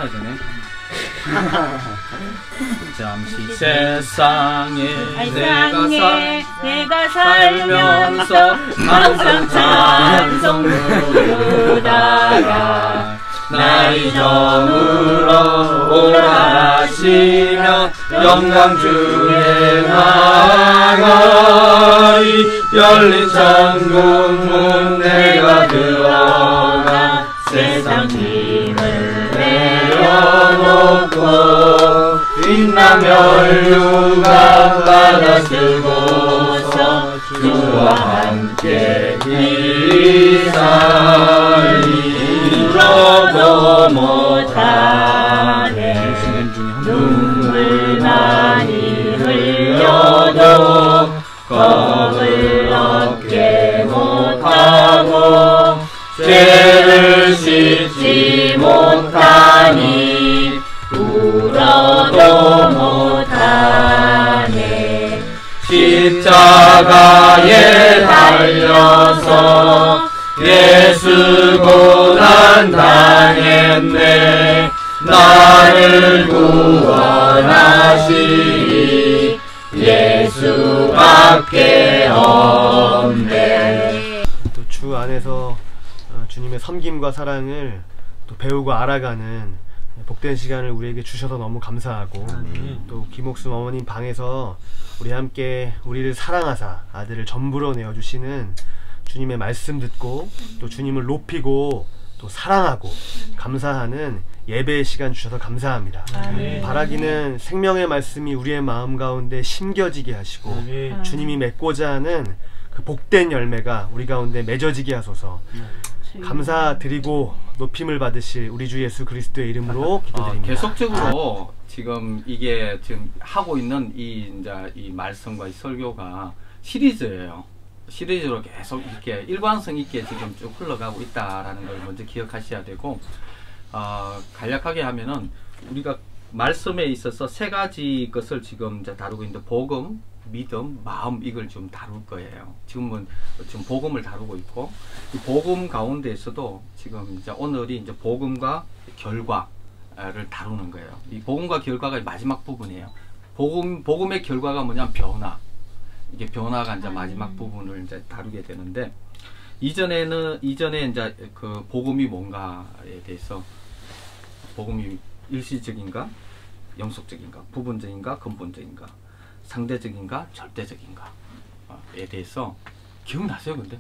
쳐야 되네. 잠시 세상에 내가 살면서 항상 찬송 부르다가 나의 저물어 오라 하시며 영광 주에 나가리 열린 천국 문 내가 들어가 세상 짐을 내려놓고 빛나며 율류가 받아 쓰고서 주와 함께 길이 살리 울어도 못하네 눈물 많이 흘려도 겁을 얻게 못하고 죄를 씻지 못하니 울어도 못하네 십자가에 달려서 예수 고난 당했네 나를 구원하시니 예수밖에 없네. 또 주 안에서 주님의 섬김과 사랑을 또 배우고 알아가는 복된 시간을 우리에게 주셔서 너무 감사하고 또 김옥순 어머님 방에서 우리 함께 우리를 사랑하사 아들을 전부로 내어주시는 주님의 말씀 듣고 또 주님을 높이고 또 사랑하고 감사하는 예배의 시간 주셔서 감사합니다. 바라기는 생명의 말씀이 우리의 마음 가운데 심겨지게 하시고 주님이 맺고자 하는 그 복된 열매가 우리 가운데 맺어지게 하소서. 감사드리고 높임을 받으실 우리 주 예수 그리스도의 이름으로 기도드립니다. 계속적으로 지금 이게 지금 하고 있는 이 말씀과 이 설교가 시리즈예요. 시리즈로 계속 이렇게 일관성 있게 지금 쭉 흘러가고 있다라는 걸 먼저 기억하셔야 되고, 간략하게 하면은 우리가 말씀에 있어서 세 가지 것을 지금 이제 다루고 있는데, 복음, 믿음, 마음, 이걸 좀 다룰 거예요. 지금 복음을 다루고 있고, 이 복음 가운데에서도 지금 이제 오늘이 이제 복음과 결과를 다루는 거예요. 이 복음과 결과가 마지막 부분이에요. 복음의 결과가 뭐냐면 변화. 이게 변화가 이제 마지막 부분을 이제 다루게 되는데, 이전에 이제 그 복음이 뭔가에 대해서, 복음이 일시적인가, 영속적인가, 부분적인가, 근본적인가, 상대적인가, 절대적인가에 대해서 기억나세요? 근데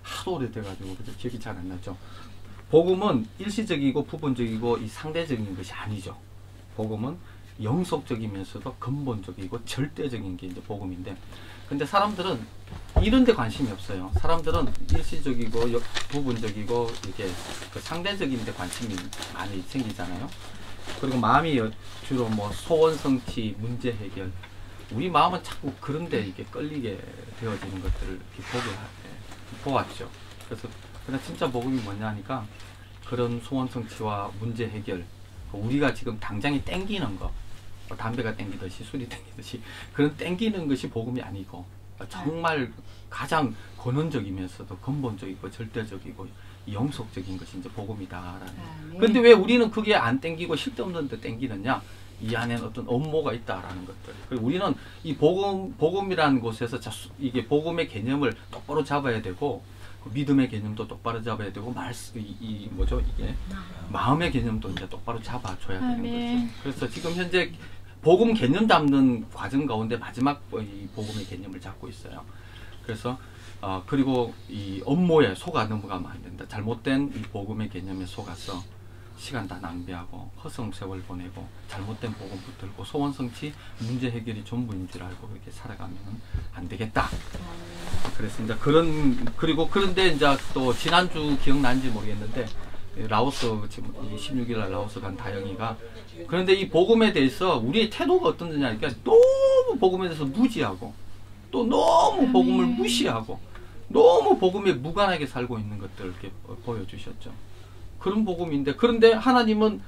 하도 오래돼가지고 기억이 잘 안 나죠. 복음은 일시적이고 부분적이고 이 상대적인 것이 아니죠. 복음은 영속적이면서도 근본적이고 절대적인 게 이제 복음인데, 근데 사람들은 이런 데 관심이 없어요. 사람들은 일시적이고 부분적이고 이렇게 그 상대적인 데 관심이 많이 생기잖아요. 그리고 마음이 주로 뭐 소원 성취, 문제 해결, 우리 마음은 자꾸 그런데 이게 끌리게 되어지는 것들을 보았죠. 그래서 그냥 진짜 복음이 뭐냐 하니까, 그런 소원 성취와 문제 해결, 우리가 지금 당장에 땡기는 거, 담배가 땡기듯이 술이 땡기듯이 그런 땡기는 것이 복음이 아니고, 정말 가장 근원적이면서도 근본적이고 절대적이고 영속적인 것이 이제 복음이다라는. 근데 왜 우리는 그게 안 땡기고 쓸데없는 데 땡기느냐? 이 안에는 어떤 업무가 있다라는 것들. 그리고 우리는 이 복음이라는 곳에서 이게 복음의 개념을 똑바로 잡아야 되고, 믿음의 개념도 똑바로 잡아야 되고, 이게 마음의 개념도 이제 똑바로 잡아줘야 되는 거죠. 그래서 지금 현재 복음 개념 잡는 과정 가운데 마지막 이 복음의 개념을 잡고 있어요. 그래서 그리고 이 업무에 넘어가면 안 된다. 잘못된 이 복음의 개념에 속아서 시간 다 낭비하고 허송 세월 보내고 잘못된 복음 붙들고 소원 성취, 문제 해결이 전부인 줄 알고 그렇게 살아가면 안 되겠다. 그래서 이제 그런데 이제 또 지난주 기억난지 모르겠는데, 라오스 지금 16일 날 라오스 간 다영이가, 그런데 이 복음에 대해서 우리의 태도가 어떤지냐, 그러니까 너무 복음에 대해서 무지하고 또 너무 복음을 무시하고 너무 복음에 무관하게 살고 있는 것들을 이렇게 보여주셨죠. 그런 복음인데, 그런데 하나님은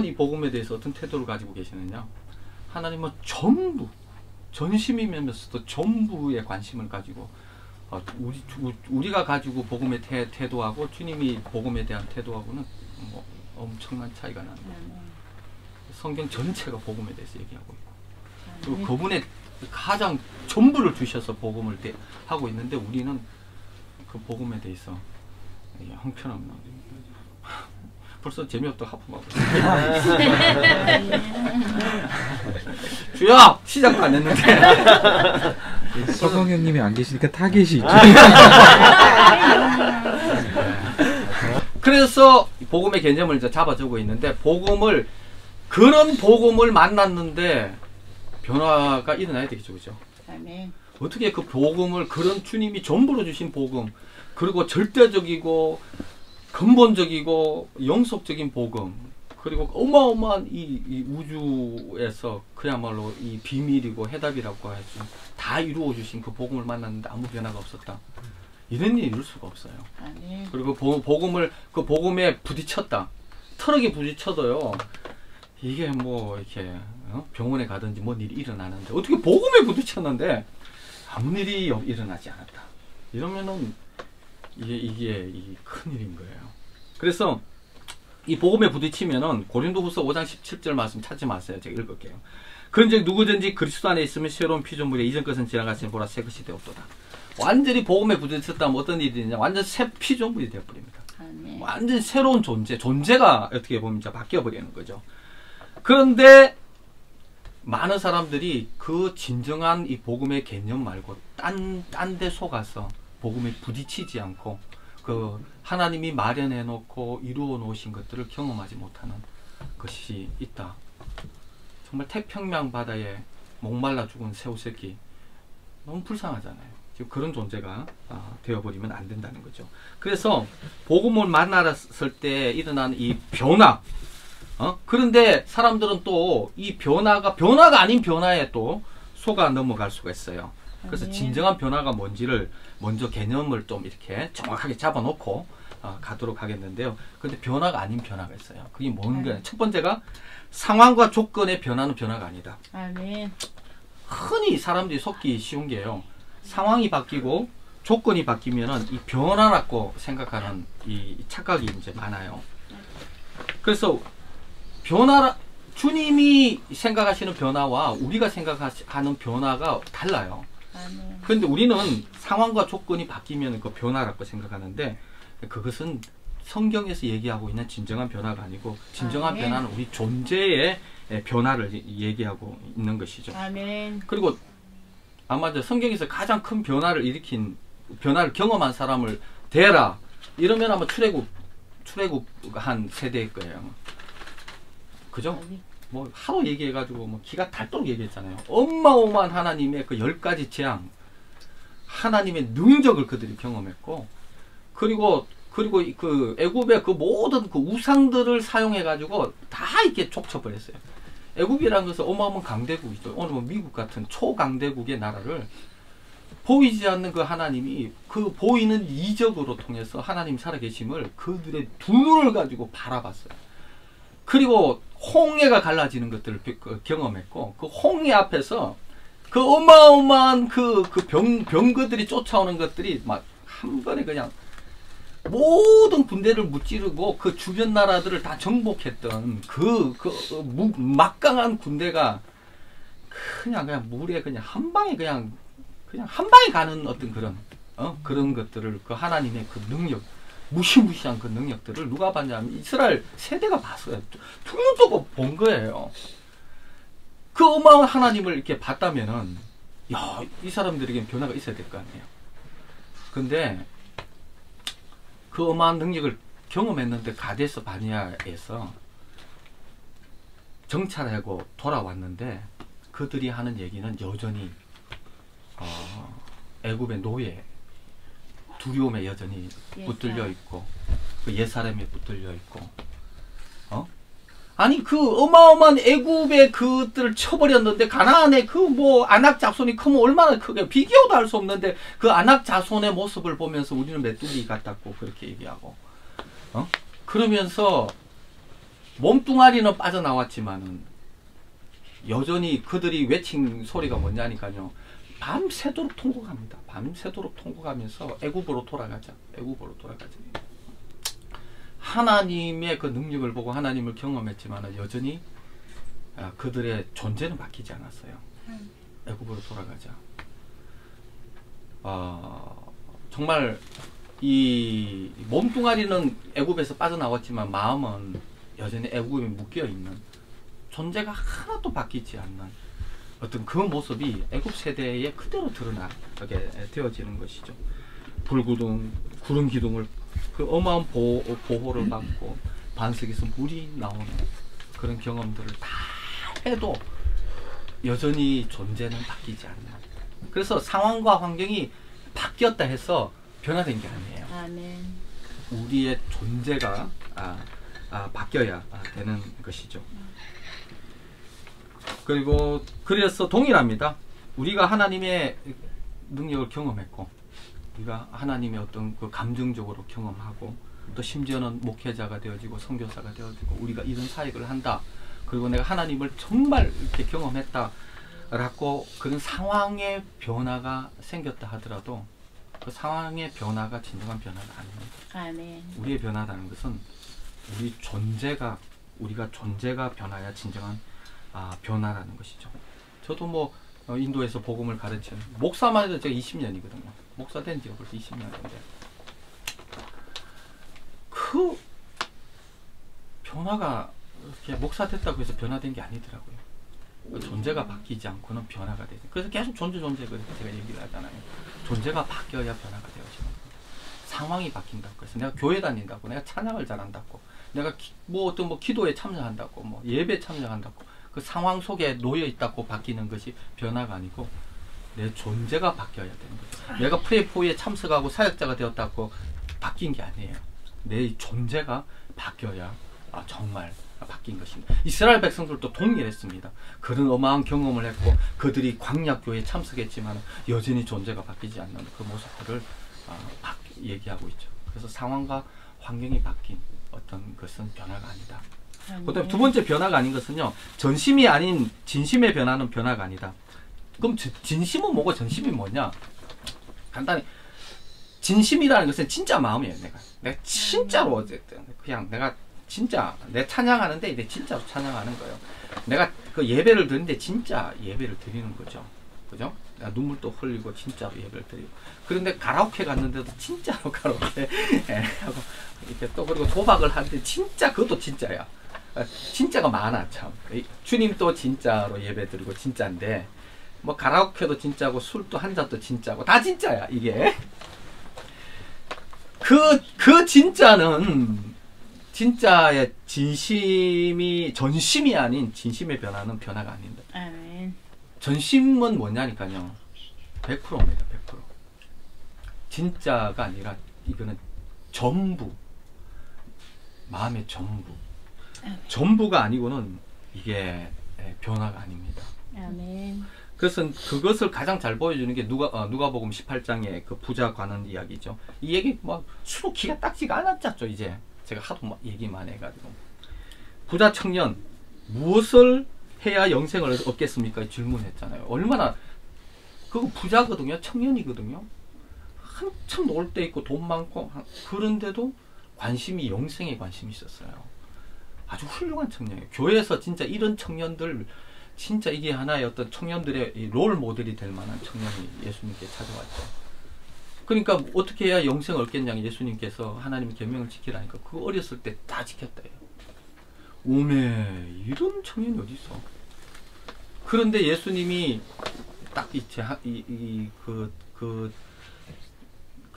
이 복음에 대해서 어떤 태도를 가지고 계시느냐? 하나님은 전부, 전심이면서도 전부의 관심을 가지고 우리가 가지고 복음의 태도하고 주님이 복음에 대한 태도하고는 뭐 엄청난 차이가 납니다. 성경 전체가 복음에 대해서 얘기하고 있고, 그리고 그분의 가장 전부를 주셔서 복음을 하고 있는데 우리는 그 복음에 대해서 형편없는 벌써 재미없다 하품하고 주여! 시작도 안 했는데 서광 형님이 안 계시니까 타겟이 있죠. 그래서 복음의 개념을 이제 잡아주고 있는데, 그런 복음을 만났는데 변화가 일어나야 되겠죠, 그죠? 아멘. 어떻게 그 복음을, 그런 주님이 전부로 주신 복음, 그리고 절대적이고 근본적이고 영속적인 복음, 그리고 어마어마한 이 우주에서 그야말로 이 비밀이고 해답이라고 하죠, 다 이루어 주신 그 복음을 만났는데 아무 변화가 없었다. 이런 일이 이룰 수가 없어요. 아멘. 그리고 그 복음에 부딪혔다. 트럭에 부딪혀도요, 이게 뭐 이렇게 병원에 가든지 뭔 일이 일어나는데 어떻게 복음에 부딪혔는데 아무 일이 일어나지 않았다. 이러면은 이게 큰일인 거예요. 그래서 이 복음에 부딪히면은 고린도후서 5장 17절 말씀 찾지 마세요. 제가 읽을게요. 그런즉 누구든지 그리스도 안에 있으면 새로운 피조물이야. 이전 것은 지나갔으니 보라 새 것이 되었도다. 완전히 복음에 부딪혔다면 어떤 일이 되냐, 완전 새 피조물이 되어버립니다. 아멘. 완전 새로운 존재가 어떻게 보면 바뀌어버리는 거죠. 그런데 많은 사람들이 그 진정한 이 복음의 개념 말고 딴 데 속아서 복음에 부딪히지 않고 그 하나님이 마련해 놓고 이루어 놓으신 것들을 경험하지 못하는 것이 있다. 정말 태평양 바다에 목말라 죽은 새우새끼, 너무 불쌍하잖아요. 지금 그런 존재가 되어버리면 안 된다는 거죠. 그래서 복음을 만났을 때 일어난 이 변화, 그런데 사람들은 또 이 변화가 아닌 변화에 또 속아 넘어갈 수가 있어요. 그래서 진정한 변화가 뭔지를 먼저 개념을 좀 이렇게 정확하게 잡아놓고 가도록 하겠는데요. 그런데 변화가 아닌 변화가 있어요. 그게 뭔가, 첫 번째가 상황과 조건의 변화는 변화가 아니다. 아멘. 흔히 사람들이 속기 쉬운 게요, 상황이 바뀌고 조건이 바뀌면은 이 변화라고 생각하는 이 착각이 이제 많아요. 그래서 주님이 생각하시는 변화와 우리가 생각하는 변화가 달라요. 그런데 우리는 상황과 조건이 바뀌면 그 변화라고 생각하는데, 그것은 성경에서 얘기하고 있는 진정한 변화가 아니고, 진정한 변화는 우리 존재의 변화를 얘기하고 있는 것이죠. 아멘. 그리고 아마 성경에서 가장 큰 변화를 경험한 사람을 대라 이러면 아마 출애굽한 세대일 거예요. 그죠? 뭐 하도 얘기해가지고 뭐 기가 닳도록 얘기했잖아요. 어마어마한 하나님의 그 10가지 재앙, 하나님의 능력을 그들이 경험했고, 그리고 그 애굽의 그 모든 그 우상들을 사용해가지고 다 이렇게 족쳐버렸어요. 애굽이라는 것은 어마어마한 강대국이죠. 오늘 뭐 미국 같은 초강대국의 나라를 보이지 않는 그 하나님이 그 보이는 이적으로 통해서 하나님 살아계심을 그들의 두 눈을 가지고 바라봤어요. 그리고 홍해가 갈라지는 것들을 경험했고, 그 홍해 앞에서 그 어마어마한 병거들이 쫓아오는 것들이 막 한 번에 그냥 모든 군대를 무찌르고 그 주변 나라들을 다 정복했던 막강한 군대가 그냥 물에 그냥 한 방에 그냥 한 방에 가는 어떤 그런 것들을, 그 하나님의 그 능력, 무시무시한 그 능력들을 누가 봤냐면 이스라엘 세대가 봤어요. 눈 뜨고 본 거예요. 그 어마어마한 하나님을 이렇게 봤다면은, 야, 이 사람들에게는 변화가 있어야 될 거 아니에요. 근데 그 어마어마한 능력을 경험했는데 가데스 바네아에서 정찰하고 돌아왔는데, 그들이 하는 얘기는 여전히 애굽의 노예, 두려움에 여전히 붙들려 있고, 그 옛사람에 붙들려 있고, 아니 그 어마어마한 애굽의 그들을 쳐버렸는데, 가나안의 그 뭐 아낙 자손이 크면 얼마나 크게 비교도 할 수 없는데, 그 아낙 자손의 모습을 보면서 우리는 메뚜기 같다고 그렇게 얘기하고, 그러면서 몸뚱아리는 빠져나왔지만은 여전히 그들이 외친 소리가 뭐냐니까요, 밤새도록 통곡합니다. 밤새도록 통곡하면서 애굽으로 돌아가자, 애굽으로 돌아가자. 하나님의 그 능력을 보고 하나님을 경험했지만 여전히 그들의 존재는 바뀌지 않았어요. 애굽으로 돌아가자. 정말 이 몸뚱아리는 애굽에서 빠져나왔지만 마음은 여전히 애굽에 묶여있는, 존재가 하나도 바뀌지 않는 어떤 그 모습이 애굽 세대에 그대로 드러나게 되어지는 것이죠. 불구름, 구름 기둥을 그 어마어마한 보호를 받고 반석에서 물이 나오는 그런 경험들을 다 해도 여전히 존재는 바뀌지 않는. 그래서 상황과 환경이 바뀌었다 해서 변화된 게 아니에요. 아멘. 우리의 존재가 바뀌어야 되는 것이죠. 그리고 그래서 동일합니다. 우리가 하나님의 능력을 경험했고, 우리가 하나님의 어떤 그 감정적으로 경험하고, 또 심지어는 목회자가 되어지고 선교사가 되어지고 우리가 이런 사역을 한다. 그리고 내가 하나님을 정말 이렇게 경험했다라고 그런 상황의 변화가 생겼다 하더라도 그 상황의 변화가 진정한 변화가 아닙니다. 아멘. 우리의 변화라는 것은 우리 존재가, 우리가 존재가 변화야 진정한 변화라는 것이죠. 저도 뭐 인도에서 복음을 가르치는 목사만 해도 제가 20년이거든요. 목사 된 지가 벌써 20년인데 그 변화가 이렇게 목사 됐다고 해서 변화된 게 아니더라고요. 그 존재가 바뀌지 않고는 변화가 되죠. 그래서 계속 존재 그렇게 제가 얘기를 하잖아요. 존재가 바뀌어야 변화가 되어지는 거예요. 상황이 바뀐다고. 그래서 내가 교회 다닌다고, 내가 찬양을 잘한다고, 내가 어떤 기도에 참여한다고, 뭐 예배 참여한다고, 그 상황 속에 놓여 있다고 바뀌는 것이 변화가 아니고 내 존재가 바뀌어야 되는 거죠. 내가 프레이포에 참석하고 사역자가 되었다고 바뀐 게 아니에요. 내 존재가 바뀌어야 정말 바뀐 것입니다. 이스라엘 백성들도 동일했습니다. 그런 어마어마한 경험을 했고 그들이 광야교회에 참석했지만 여전히 존재가 바뀌지 않는 그 모습들을 얘기하고 있죠. 그래서 상황과 환경이 바뀐 어떤 것은 변화가 아니다. 그다음 두 번째 변화가 아닌 것은요, 전심이 아닌 진심의 변화는 변화가 아니다. 그럼 진심은 뭐고 전심이 뭐냐? 간단히 진심이라는 것은 진짜 마음이에요. 내가 진짜로 어쨌든 그냥 내가 진짜 내 찬양하는데 내 진짜로 찬양하는 거예요. 내가 그 예배를 드리는데 진짜 예배를 드리는 거죠. 그죠? 내가 눈물도 흘리고 진짜로 예배를 드리고. 그런데 가라오케 갔는데도 진짜로 가라오케 하고 이렇게 또 그리고 도박을 하는데 진짜 그것도 진짜야. 진짜가 많아 참. 주님도 진짜로 예배 드리고 진짜인데 뭐 가라오케도 진짜고 술도 한 잔도 진짜고 다 진짜야 이게. 그 진짜는 진짜의 전심이 아닌 진심의 변화는 변화가 아닙니다. 아멘. 전심은 뭐냐니까요. 100%입니다. 100%. 진짜가 아니라 이거는 전부. 마음의 전부. 전부가 아니고는 이게 변화가 아닙니다. 아멘. 그래서 그것을 가장 잘 보여주는 게 누가복음 18장의 그 부자 관원 이야기죠. 이 얘기 뭐 수로 기가 닦지가 않았죠. 이제 제가 하도 얘기만 해가지고 부자 청년 무엇을 해야 영생을 얻겠습니까? 질문했잖아요. 얼마나 그거 부자거든요. 청년이거든요. 한참 놀 때 있고 돈 많고 그런데도 관심이 영생에 관심이 있었어요. 아주 훌륭한 청년이에요. 교회에서 진짜 이런 청년들 진짜 이게 하나의 어떤 청년들의 롤 모델이 될 만한 청년이 예수님께 찾아왔죠. 그러니까 어떻게 해야 영생을 얻겠냐 예수님께서 하나님의 계명을 지키라니까 그거 어렸을 때 다 지켰다요. 오메 이런 청년이 어디 있어? 그런데 예수님이 딱 그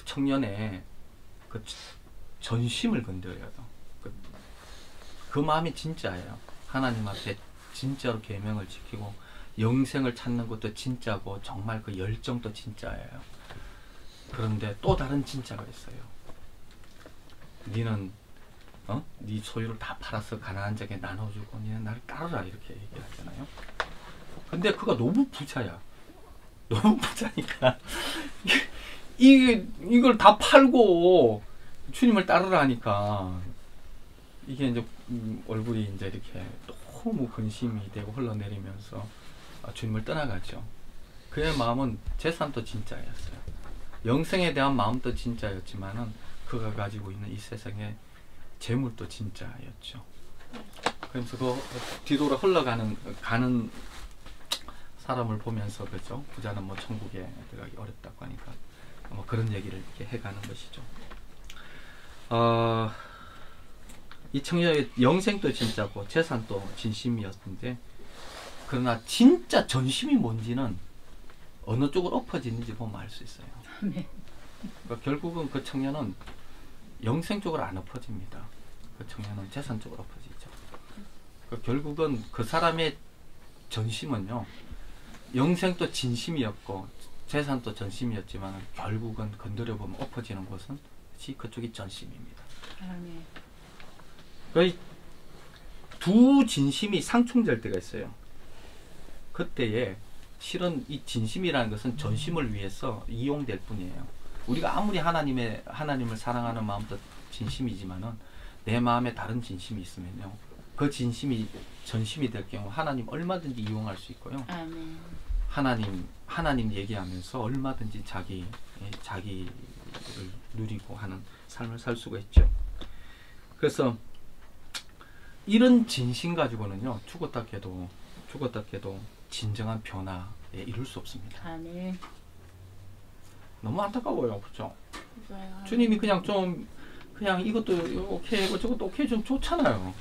청년의 그 전심을 건드려요. 그 마음이 진짜예요. 하나님 앞에 진짜로 계명을 지키고 영생을 찾는 것도 진짜고 정말 그 열정도 진짜예요. 그런데 또 다른 진짜가 있어요. 니는 네 소유를 다 팔아서 가난한 자에게 나눠주고 니는 나를 따르라 이렇게 얘기하잖아요. 근데 그가 너무 부자야. 너무 부자니까 이걸 다 팔고 주님을 따르라 하니까 이게 이제 얼굴이 이제 이렇게 너무 근심이 되고 흘러내리면서 주님을 떠나가죠. 그의 마음은 재산도 진짜였어요. 영생에 대한 마음도 진짜였지만은 그가 가지고 있는 이 세상의 재물도 진짜였죠. 그러면서 그 뒤돌아 가는 사람을 보면서 그죠? 부자는 뭐 천국에 들어가기 어렵다고 하니까 뭐 그런 얘기를 이렇게 해가는 것이죠. 이 청년의 영생도 진짜고 재산도 진심이었는데, 그러나 진짜 전심이 뭔지는 어느 쪽으로 엎어지는지 보면 알 수 있어요. 그러니까 결국은 그 청년은 영생 쪽으로 안 엎어집니다. 그 청년은 재산 쪽으로 엎어지죠. 그러니까 결국은 그 사람의 전심은요, 영생도 진심이었고 재산도 전심이었지만 결국은 건드려보면 엎어지는 곳은 그쪽이 전심입니다. 그러니까 두 진심이 상충될 때가 있어요. 그때에 실은 이 진심이라는 것은 전심을 위해서 이용될 뿐이에요. 우리가 아무리 하나님을 사랑하는 마음도 진심이지만은 내 마음에 다른 진심이 있으면요, 그 진심이 전심이 될 경우 하나님 얼마든지 이용할 수 있고요. 하나님 얘기하면서 얼마든지 자기를 누리고 하는 삶을 살 수가 있죠. 그래서 이런 진심 가지고는요, 죽었다 깨도 진정한 변화에 이룰 수 없습니다. 너무 안타까워요, 그렇죠? 주님이 그냥 이것도 오케이 하고 저것도 오케이 좀 좋잖아요.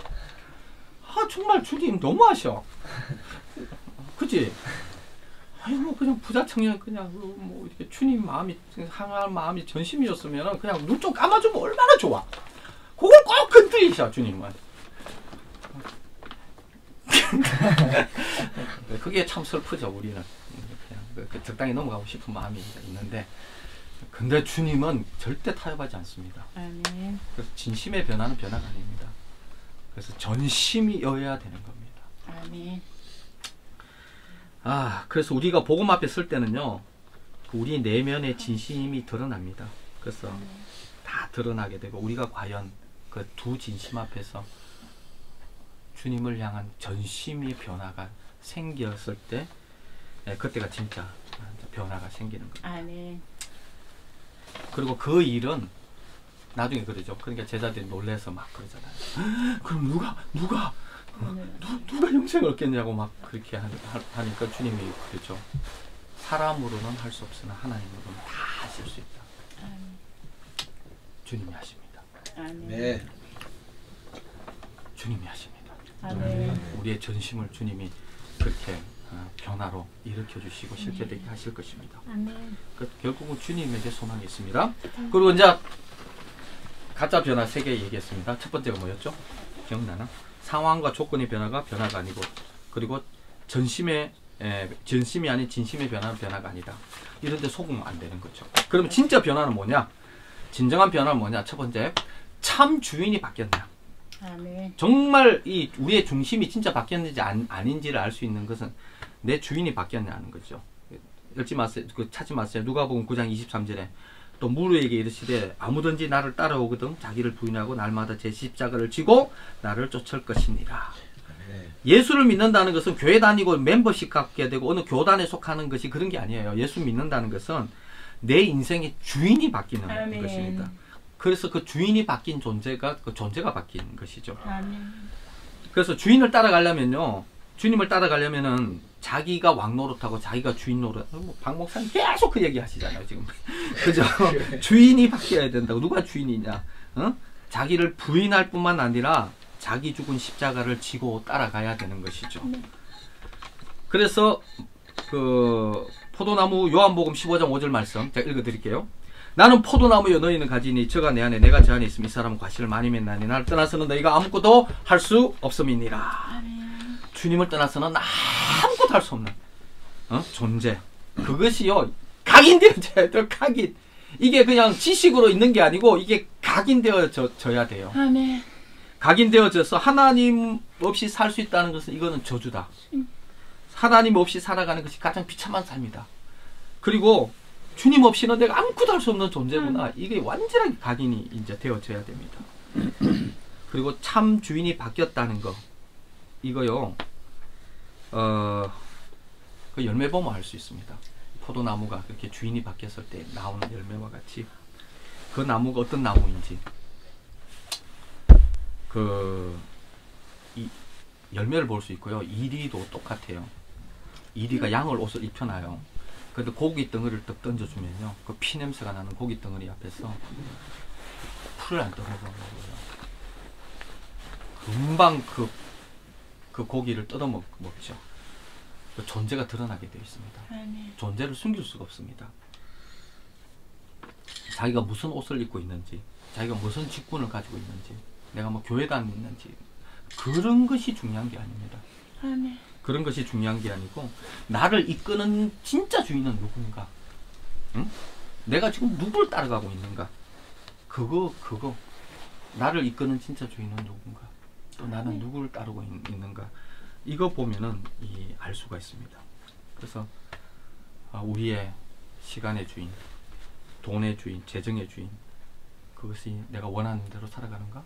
정말 주님 너무하셔. 그치? 뭐 그냥 부자 청년 그냥 뭐 이렇게 주님 마음이 향할 마음이 전심이었으면 그냥 눈 좀 감아주면 얼마나 좋아. 그걸 꼭 건드리셔, 주님은. 그게 참 슬프죠, 우리는. 그냥 적당히 넘어가고 싶은 마음이 있는데, 근데 주님은 절대 타협하지 않습니다. 그래서 진심의 변화는 변화가 아닙니다. 그래서 전심이어야 되는 겁니다. 그래서 우리가 복음 앞에 설 때는요, 우리 내면의 진심이 드러납니다. 그래서 다 드러나게 되고, 우리가 과연 그 두 진심 앞에서 주님을 향한 전심의 변화가 생겼을 때, 그때가 진짜 변화가 생기는 겁니다. 그리고 그 일은 나중에 그러죠. 그러니까 제자들이 놀래서 막 그러잖아요. 그럼 누가 영생을 얻겠냐고 막 그렇게 하니까 주님이 그러죠. 사람으로는 할 수 없으나 하나님으로는 다 하실 수 있다. 주님이 하십니다. 주님이 하십니다. 우리의 전심을 주님이 그렇게 변화로 일으켜 주시고 실제되게 하실 것입니다. 결국은 주님에게 소망이 있습니다. 그리고 이제 가짜 변화 3개 얘기했습니다. 첫 번째가 뭐였죠? 기억나나? 상황과 조건의 변화가 아니고, 그리고 전심이 아닌 진심의 변화는 변화가 아니다. 이런데 속으면 안 되는 거죠. 그럼 진짜 변화는 뭐냐? 진정한 변화는 뭐냐? 첫 번째, 참 주인이 바뀌었냐? 정말 우리의 중심이 진짜 바뀌었는지 아닌지를 알 수 있는 것은 내 주인이 바뀌었냐는 거죠. 읽지 마세요. 찾지 마세요. 누가복음 9장 23절에 또 무리에게 이르시되 아무든지 나를 따라오거든 자기를 부인하고 날마다 제 십자가를 지고 나를 쫓을 것이니라. 예수를 믿는다는 것은 교회 다니고 멤버십 갖게 되고 어느 교단에 속하는 것이 그런 게 아니에요. 예수 믿는다는 것은 내 인생의 주인이 바뀌는 것입니다. 그래서 그 주인이 바뀐 존재가 바뀐 것이죠. 그래서 주님을 따라가려면은 자기가 왕 노릇하고 자기가 주인 노릇, 박 목사님 계속 그 얘기 하시잖아요, 지금. 그죠? 주인이 바뀌어야 된다고. 누가 주인이냐? 자기를 부인할 뿐만 아니라 자기 죽은 십자가를 지고 따라가야 되는 것이죠. 그래서 그 포도나무 요한복음 15장 5절 말씀 제가 읽어드릴게요. 나는 포도나무여 너희는 가지니 저가 내 안에 내가 저 안에 있으면 이 사람은 과실을 많이 맺나니 나를 떠나서는 너희가 아무것도 할 수 없음이니라. 주님을 떠나서는 아무것도 할 수 없는 존재. 그것이요 각인되어져야 돼요. 각인. 이게 그냥 지식으로 있는 게 아니고 이게 각인되어져야 돼요. 아멘. 각인되어져서 하나님 없이 살 수 있다는 것은 이거는 저주다. 하나님 없이 살아가는 것이 가장 비참한 삶이다. 그리고 주님 없이는 내가 아무것도 할 수 없는 존재구나. 이게 완전하게 각인이 이제 되어져야 됩니다. 그리고 참 주인이 바뀌었다는 거. 이거요. 그 열매 보면 알 수 있습니다. 포도나무가 그렇게 주인이 바뀌었을 때 나오는 열매와 같이 그 나무가 어떤 나무인지 이 열매를 볼 수 있고요. 이리도 똑같아요. 이리가 양을 옷을 입혀놔요. 근데 고기 덩어리를 딱 던져주면요, 그 피 냄새가 나는 고기 덩어리 앞에서 풀을 안 뜯어먹어요. 금방 그 고기를 뜯어먹죠. 그 존재가 드러나게 되어 있습니다. 존재를 숨길 수가 없습니다. 자기가 무슨 옷을 입고 있는지, 자기가 무슨 직분을 가지고 있는지, 내가 뭐 교회 다니는지, 그런 것이 중요한 게 아닙니다. 그런 것이 중요한 게 아니고, 나를 이끄는 진짜 주인은 누군가, 응? 내가 지금 누굴 따라가고 있는가, 그거 나를 이끄는 진짜 주인은 누군가, 또 나는 누구를 따르고 있는가, 이거 보면은 알 수가 있습니다. 그래서 우리의 시간의 주인, 돈의 주인, 재정의 주인, 그것이 내가 원하는 대로 살아가는가,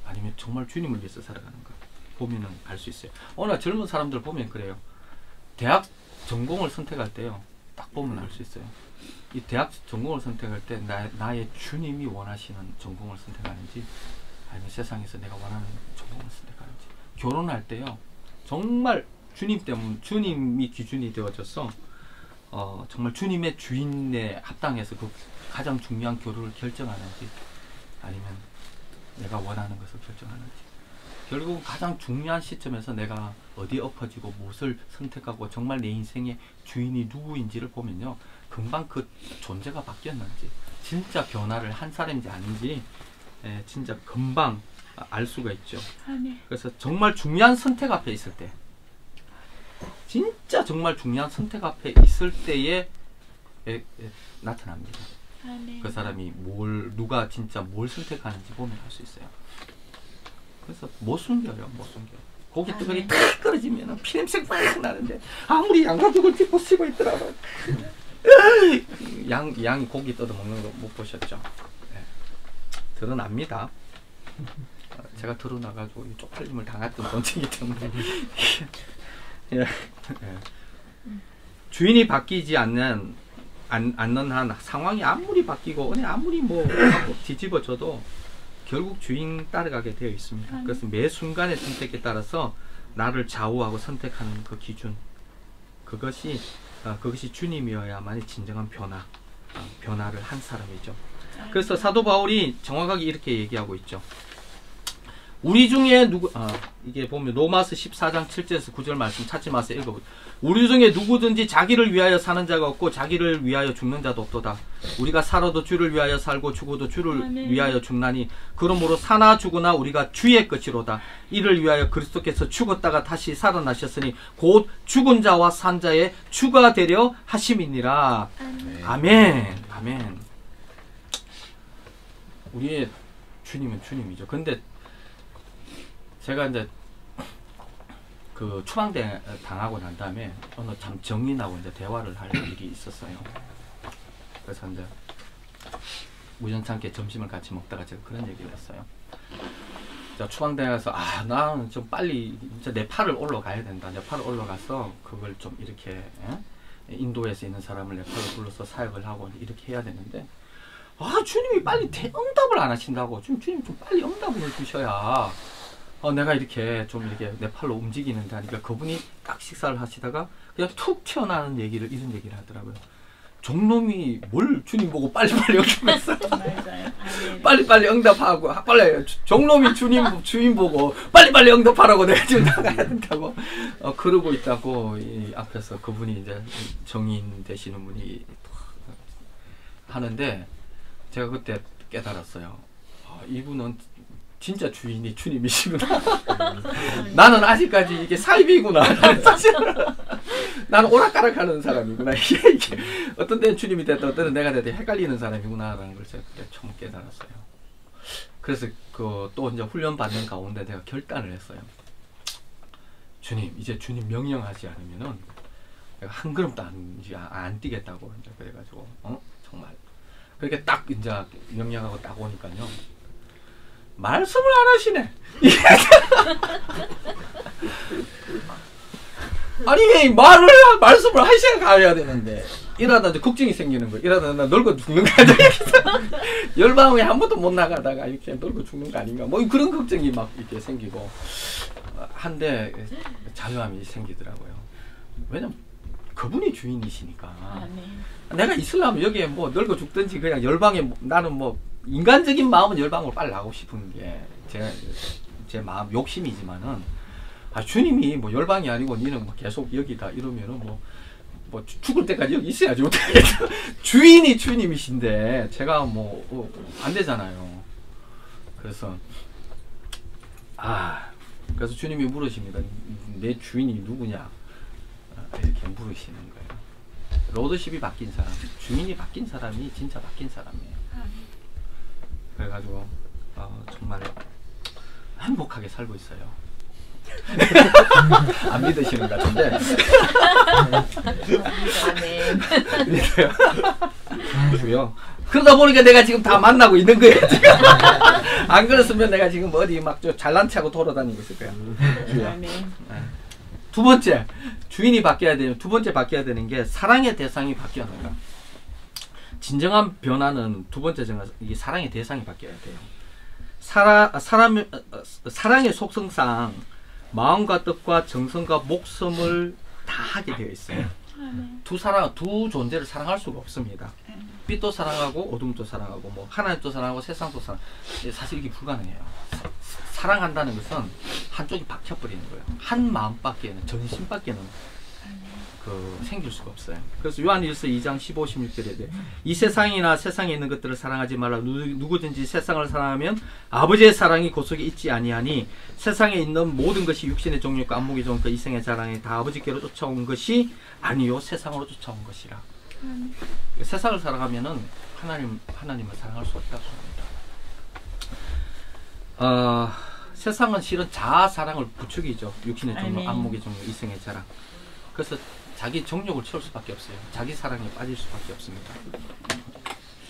아니면 정말 주님을 위해서 살아가는가 보면은 알 수 있어요. 오늘 젊은 사람들 보면 그래요. 대학 전공을 선택할 때요, 딱 보면 알 수 있어요. 이 대학 전공을 선택할 때 나의 주님이 원하시는 전공을 선택하는지, 아니면 세상에서 내가 원하는 전공을 선택하는지. 결혼할 때요, 정말 주님 때문에, 주님이 기준이 되어져서 정말 주님의 주인에 합당해서 그 가장 중요한 결혼을 결정하는지, 아니면 내가 원하는 것을 결정하는지. 결국 가장 중요한 시점에서 내가 어디에 엎어지고 무엇을 선택하고 정말 내 인생의 주인이 누구인지를 보면요, 금방 그 존재가 바뀌었는지, 진짜 변화를 한 사람인지 아닌지 진짜 금방 알 수가 있죠. 그래서 정말 중요한 선택 앞에 있을 때, 진짜 정말 중요한 선택 앞에 있을 때에 나타납니다. 그 사람이 누가 진짜 뭘 선택하는지 보면 알 수 있어요. 그래서 못 숨겨요, 못 숨겨요. 고기 덩어리 탁 떨어지면 피냄새 막 나는데, 아무리 양가죽을 짚고 쓰고 있더라도 양이 고기 뜯어먹는 거 못 보셨죠? 네. 드러납니다. 제가 드러나가지고 쪽팔림을 당했던 본체이기 때문에. 예. 주인이 바뀌지 않는 한 상황이 아무리 바뀌고 아무리 뭐 뒤집어져도 결국 주인 따라가게 되어 있습니다. 그래서 매 순간의 선택에 따라서 나를 좌우하고 선택하는 그 기준, 그것이 주님이어야만이 진정한 변화를 한 사람이죠. 그래서 사도 바울이 정확하게 이렇게 얘기하고 있죠. 우리 중에 이게 보면 로마서 14장 7절에서 9절 말씀 찾지 마세요. 읽어보세요. 우리 중에 누구든지 자기를 위하여 사는 자가 없고 자기를 위하여 죽는 자도 없도다. 우리가 살아도 주를 위하여 살고 죽어도 주를 위하여 죽나니 그러므로 사나 죽으나 우리가 주의 것이로다. 이를 위하여 그리스도께서 죽었다가 다시 살아나셨으니 곧 죽은 자와 산 자의 주가 되려 하심이니라. 아멘. 아멘. 우리의 주님은 주님이죠. 근데 제가 이제 그 추방대 당하고 난 다음에 어느 참 정인하고 이제 대화를 할 일이 있었어요. 그래서 이제 우연찮게 점심을 같이 먹다가 제가 그런 얘기를 했어요. 추방대에서 나는 좀 빨리 진짜 네팔을 올라가야 된다. 네팔을 올라가서 그걸 좀 이렇게 인도에서 있는 사람을 네팔로 불러서 사역을 하고 이렇게 해야 되는데, 주님이 빨리 응답을 안 하신다고. 주님 좀 빨리 응답을 해주셔야 내가 이렇게 좀 이렇게 네팔로 움직이는데 하니까 그분이 딱 식사를 하시다가 그냥 툭 튀어나오는 이런 얘기를 하더라고요. 종놈이 뭘 주님 보고 빨리빨리 응답했어. 빨리빨리 응답하고, 빨리 종놈이 주인 보고 빨리빨리 응답하라고 내가 지금 나가야 된다고 그러고 있다고 이 앞에서 그분이 이제 정인 되시는 분이 하는데, 제가 그때 깨달았어요. 이분은 진짜 주인이 주님이시구나. 나는 아직까지 이게 사입이구나. 나는 오락가락하는 사람이구나. 이게 어떤 때는 주님이 됐다, 어떤 때는 내가 됐다 헷갈리는 사람이구나라는 걸 제가 그때 처음 깨달았어요. 그래서 또 이제 훈련 받는 가운데 내가 결단을 했어요. 주님, 이제 주님 명령하지 않으면은 내가 한 걸음도 안 뛰겠다고 이제 그래가지고 정말 그렇게 딱 이제 명령하고 딱 오니까요. 말씀을 안 하시네. 아니 왜 말씀을 한 시간 가야 되는데 이러다 이제 걱정이 생기는 거예요. 이러다 나 늙어 죽는 거 아니야? 열방에 한 번도 못 나가다가 이렇게 늙어 죽는 거 아닌가? 뭐 그런 걱정이 막 이렇게 생기고 한데 자유함이 생기더라고요. 왜냐면 그분이 주인이시니까. 내가 있으려면 여기에 뭐 늙어 죽든지 그냥 열방에 나는 뭐 인간적인 마음은 열방으로 빨리 나가고 싶은 게 제 마음 욕심이지만은 주님이 뭐 열방이 아니고 니는 뭐 계속 여기다 이러면은 뭐 죽을 때까지 여기 있어야지 어떻게 주인이 주님이신데 제가 뭐 안 되잖아요. 그래서 그래서 주님이 물으십니다. 내 주인이 누구냐 이렇게 물으시는 거예요. 로드십이 바뀐 사람, 주인이 바뀐 사람이 진짜 바뀐 사람이에요. 그래가지고 정말 행복하게 살고 있어요. 안 믿으시는 것 같은데. 믿어요. 그러다 보니까 내가 지금 다 만나고 있는 거예요. 지금. 안 그랬으면 내가 지금 어디 막 잘난 체하고 돌아다니고 있을 거야. 두 번째, 주인이 바뀌어야 돼요. 두 번째 바뀌어야 되는 게 사랑의 대상이 바뀌어야 한다. 진정한 변화는 두 번째 정말 이 사랑의 대상이 바뀌어야 돼요. 사랑의 속성상 마음과 뜻과 정성과 목숨을 다 하게 되어 있어요. 두 존재를 사랑할 수가 없습니다. 빛도 사랑하고 어둠도 사랑하고 뭐 하나님도 사랑하고 세상도 사랑. 사실 이게 불가능해요. 사랑한다는 것은 한쪽이 박혀버리는 거예요. 한 마음밖에는 전심밖에는 생길 수가 없어요. 그래서 요한일서 2장 15, 16절에 이 세상이나 세상에 있는 것들을 사랑하지 말라. 누구든지 세상을 사랑하면 아버지의 사랑이 그 속에 있지 아니하니 세상에 있는 모든 것이 육신의 정욕과 안목의 정욕과 이생의 자랑이 다 아버지께로 쫓아온 것이 아니요 세상으로 쫓아온 것이라. 세상을 사랑하면은 하나님을 사랑할 수 없다고 합니다. 세상은 실은 자아 사랑을 부추기죠. 육신의 정욕, 안목의 정욕, 이생의 자랑. 그래서 자기 정욕을 채울 수밖에 없어요. 자기 사랑에 빠질 수밖에 없습니다.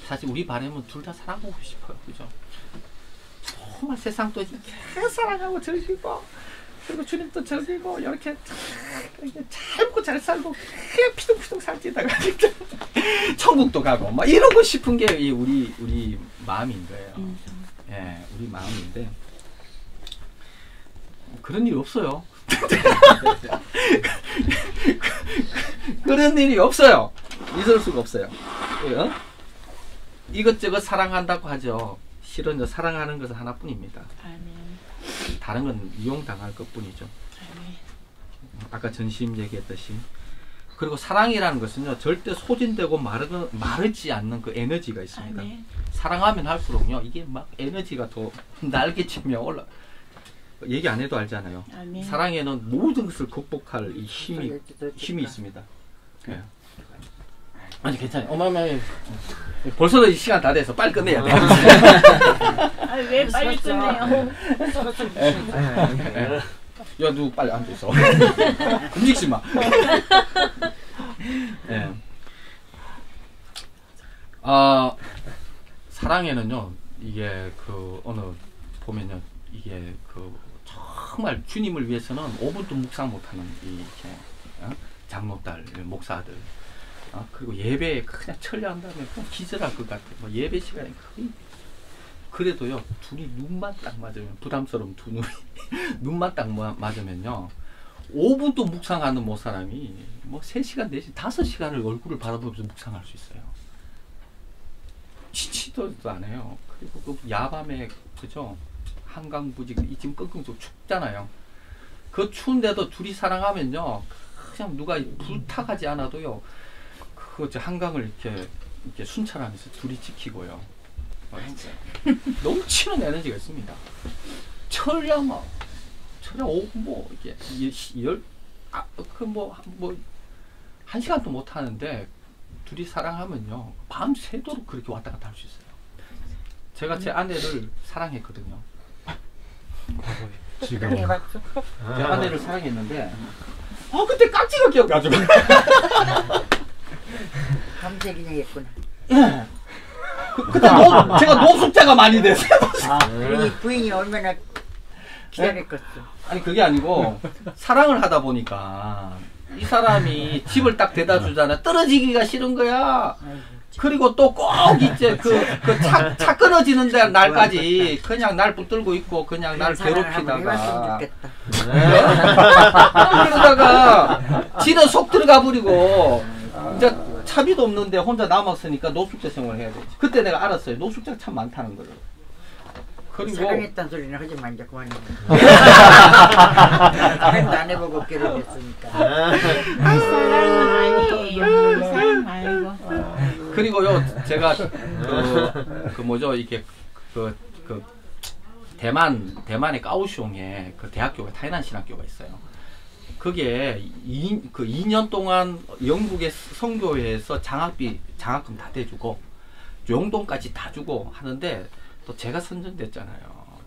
사실 우리 바람은 둘 다 사랑하고 싶어요. 그죠? 정말 세상도 이렇게 사랑하고 즐기고 그리고 주님도 즐기고 이렇게 잘 먹고 잘 살고 그냥 피둥피둥 살찌다가 천국도 가고 막 이러고 싶은 게 우리 마음인 거예요. 예, 우리 마음인데 그런 일이 없어요. 그런 일이 없어요. 있을 수가 없어요. 이것저것 사랑한다고 하죠. 실은 사랑하는 것은 하나뿐입니다. 다른 건 이용당할 것뿐이죠. 아까 전심 얘기했듯이. 그리고 사랑이라는 것은요 절대 소진되고 마르지 않는 그 에너지가 있습니다. 사랑하면 할수록요 이게 막 에너지가 더 날개치며 올라. 얘기 안 해도 알잖아요. 사랑에는 모든 것을 극복할 이 힘이 있습니다. 네. 아니 괜찮아요. 어마어마해. 벌써 시간 다 돼서 빨리 끝내야 돼. 왜 빨리 끝내요? 야, 누구 빨리 앉아 있어. 움직이지 마. 네. 사랑에는요 이게 어느 보면요 이게 정말 주님을 위해서는 5분도 묵상 못하는 이렇게 장로딸, 목사들, 그리고 예배에 그냥 철야한다면 그냥 기절할 것 같아. 뭐 예배 시간에 거의 그래도요 둘이 눈만 딱 맞으면 부담스러운 두 눈이 눈만 딱 맞으면요 5분도 묵상하는 뭐 사람이 뭐 3시간, 4시간, 5시간을 얼굴을 바라보면서 묵상할 수 있어요. 지치도 안 해요. 그리고 그 야밤에 그죠? 한강 부지 지금 끙끙 춥잖아요. 그 추운데도 둘이 사랑하면요 그냥 누가 불타가지 않아도요 한강을 이렇게 순찰하면서 둘이 지키고요 넘치는 에너지가 있습니다. 철야 이게 한 시간도 못 하는데 둘이 사랑하면요 밤새도록 그렇게 왔다 갔다 할 수 있어요. 제가 제 아내를 사랑했거든요. 지금 제 아내를 사랑했는데 그때 깍지가 끼어가지고 밤새기냐 했구나. 예. 그때 제가 노숙자가 많이 됐어요. 그러니 부인이 얼마나 기다렸겠어. 아니 그게 아니고 사랑을 하다 보니까 이 사람이 집을 딱 대다 주잖아. 떨어지기가 싫은 거야. 그리고 또 꼭 이제 차 끊어지는 데 날까지 그냥 날 붙들고 있고 그냥 날 괴롭히다가 그러다가 지는 속 들어가 버리고 이제 차비도 없는데 혼자 남았으니까 노숙자 생활을 해야 되지. 그때 내가 알았어요. 노숙자가 참 많다는 거를. 그리고 사랑했다는 소리는 하지 마 이제 그만해. 사랑도 안 해보고 결혼했으니까. 사랑은 아니에요. 사랑 말고. 그리고요 제가 뭐죠 이게 대만의 까오슝에 그 대학교가 타이난 신학교가 있어요. 그게 2년 동안 영국의 선교회에서 장학금 다 대주고 용돈까지 다 주고 하는데 또 제가 선정됐잖아요.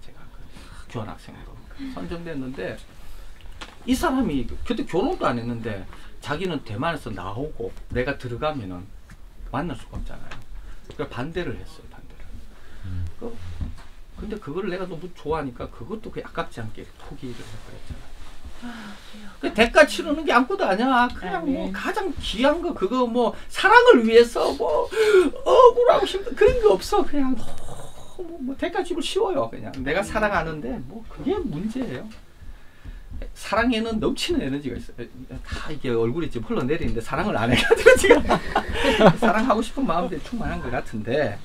제가 그 교환학생으로 선정됐는데 이 사람이 그때 결혼도 안 했는데 자기는 대만에서 나오고 내가 들어가면은 만날 수가 없잖아요. 그래서 반대를 했어요. 반대를. 근데 그걸 내가 너무 좋아하니까 그것도 그냥 아깝지 않게 포기를 해버렸잖아요. 그 대가 치르는 게 아무것도 아니야. 그냥 뭐 가장 귀한 거 그거 뭐 사랑을 위해서 뭐 억울하고 힘든 그런 거 없어. 그냥 뭐 대가 치고 쉬워요. 그냥 내가 사랑하는데 뭐 그게 문제예요. 사랑에는 넘치는 에너지가 있어요. 다 이게 얼굴이 지금 흘러내리는데 사랑을 안 해가지고 지금 사랑하고 싶은 마음들이 충만한 것 같은데